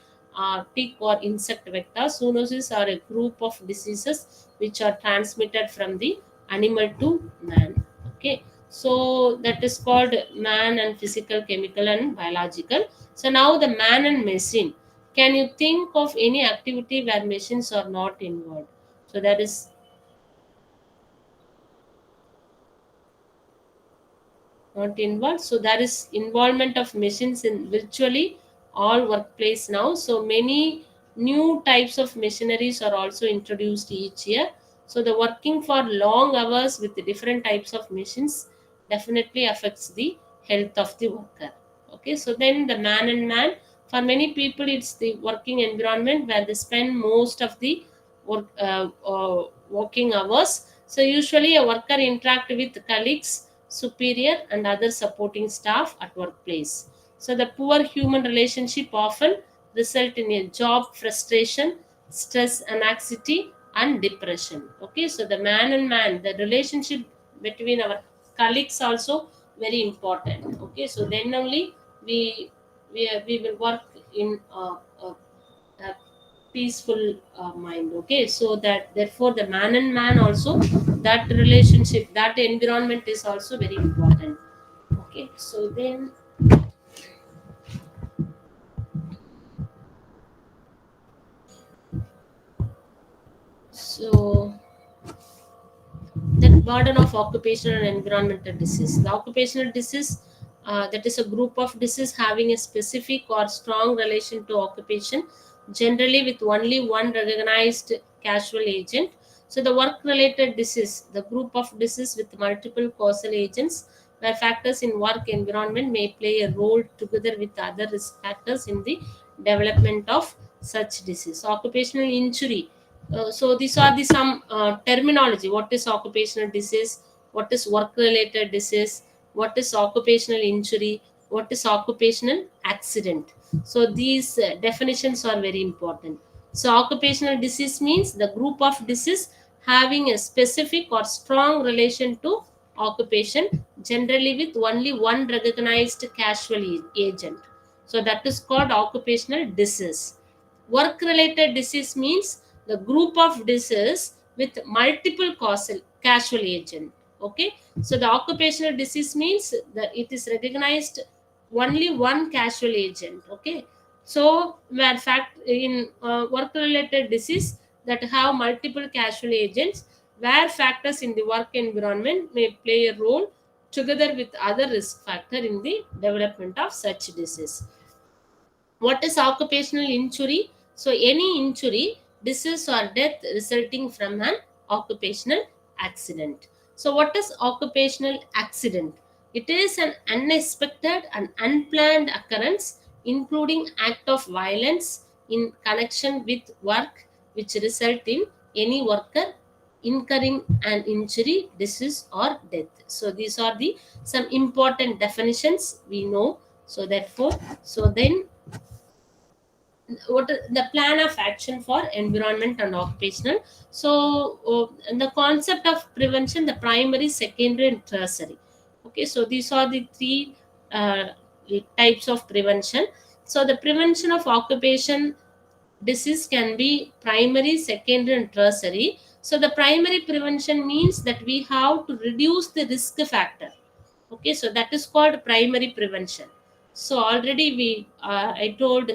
tick or insect vectors. Zoonosis are a group of diseases which are transmitted from the animal to man. Okay, so that is called man and physical, chemical, and biological. So now the man and machine. Can you think of any activity where machines are not involved? So that is not involved. So there is involvement of machines in virtually all workplace now. So many new types of machineries are also introduced each year. So the working for long hours with the different types of machines definitely affects the health of the worker. Okay, so then the man and man, for many people it's the working environment where they spend most of the working hours. So usually a worker interact with colleagues, superior, and other supporting staff at workplace. So the poor human relationship often result in a job frustration, stress, anxiety, and depression. Okay, so the man and man, the relationship between our colleagues also very important. Okay, so then only we will work in a peaceful mind. Okay, so that therefore the man and man also, that relationship, that environment is also very important. Okay, so then, so that burden of occupational and environmental disease. The occupational disease, that is a group of disease having a specific or strong relation to occupation, generally with only one recognized causal agent. So the work-related disease, the group of disease with multiple causal agents, where factors in work environment may play a role together with other risk factors in the development of such disease. Occupational injury. So these are the some terminology. What is occupational disease? What is work-related disease? What is occupational injury? What is occupational accident? So these definitions are very important. So occupational disease means the group of disease having a specific or strong relation to occupation, generally with only one recognized causal agent. So that is called occupational disease. Work related disease means the group of disease with multiple causal agent. Okay, so the occupational disease means that it is recognized only one causal agent. Okay, so where fact in work related disease that have multiple causal agents, where factors in the work environment may play a role together with other risk factor in the development of such disease. What is occupational injury? So, any injury, disease, or death resulting from an occupational accident. So, what is occupational accident? It is an unexpected and unplanned occurrence, including act of violence in connection with work, which result in any worker incurring an injury, disease, or death. So, these are the some important definitions we know. So, therefore, so then what is the plan of action for environment and occupational. So the concept of prevention, the primary, secondary, and tertiary. Okay, so these are the three uh, types of prevention. So the prevention of occupation disease can be primary, secondary, and tertiary. So the primary prevention means that we have to reduce the risk factor. Okay, so that is called primary prevention. So already we I told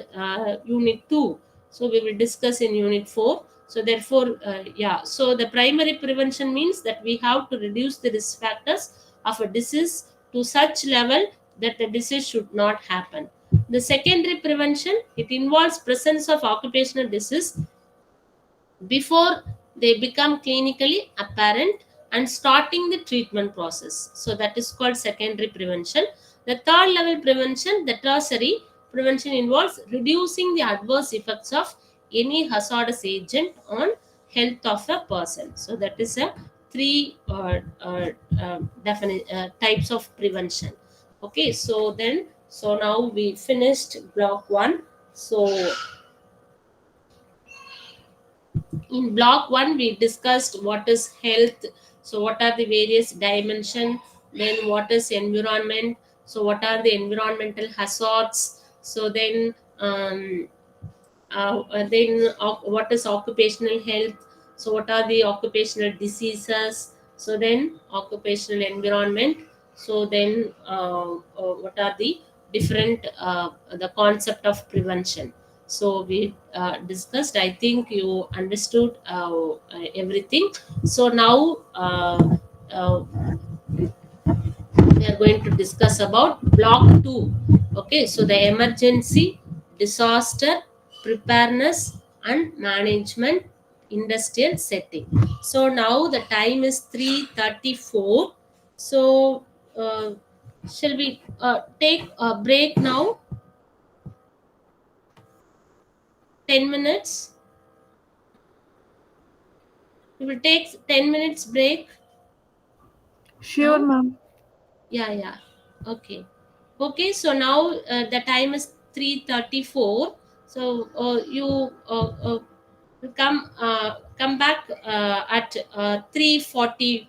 unit 2, so we will discuss in unit 4. So therefore yeah, so the primary prevention means that we have to reduce the risk factors of a disease to such level that the disease should not happen. The secondary prevention, it involves presence of occupational disease before they become clinically apparent and starting the treatment process. So that is called secondary prevention. The third level prevention, the tertiary prevention, involves reducing the adverse effects of any hazardous agent on health of a person. So that is a three definite types of prevention. Okay, so then so now we finished block 1. So in block 1 we discussed what is health, so what are the various dimension, then what is environment, so what are the environmental hazards, so then what is occupational health, so what are the occupational diseases, so then occupational environment, so then what are the different the concept of prevention. So we discussed, I think you understood everything. So now uh, we are going to discuss about block 2. Okay, so the emergency, disaster preparedness and management, industrial setting. So now the time is 3:34. So shall we take a break now, 10 minutes? We will take 10 minutes break Sure, now. ma'am. Yeah, yeah. Okay. Okay, so now the time is 3:34. So you come back at 3:40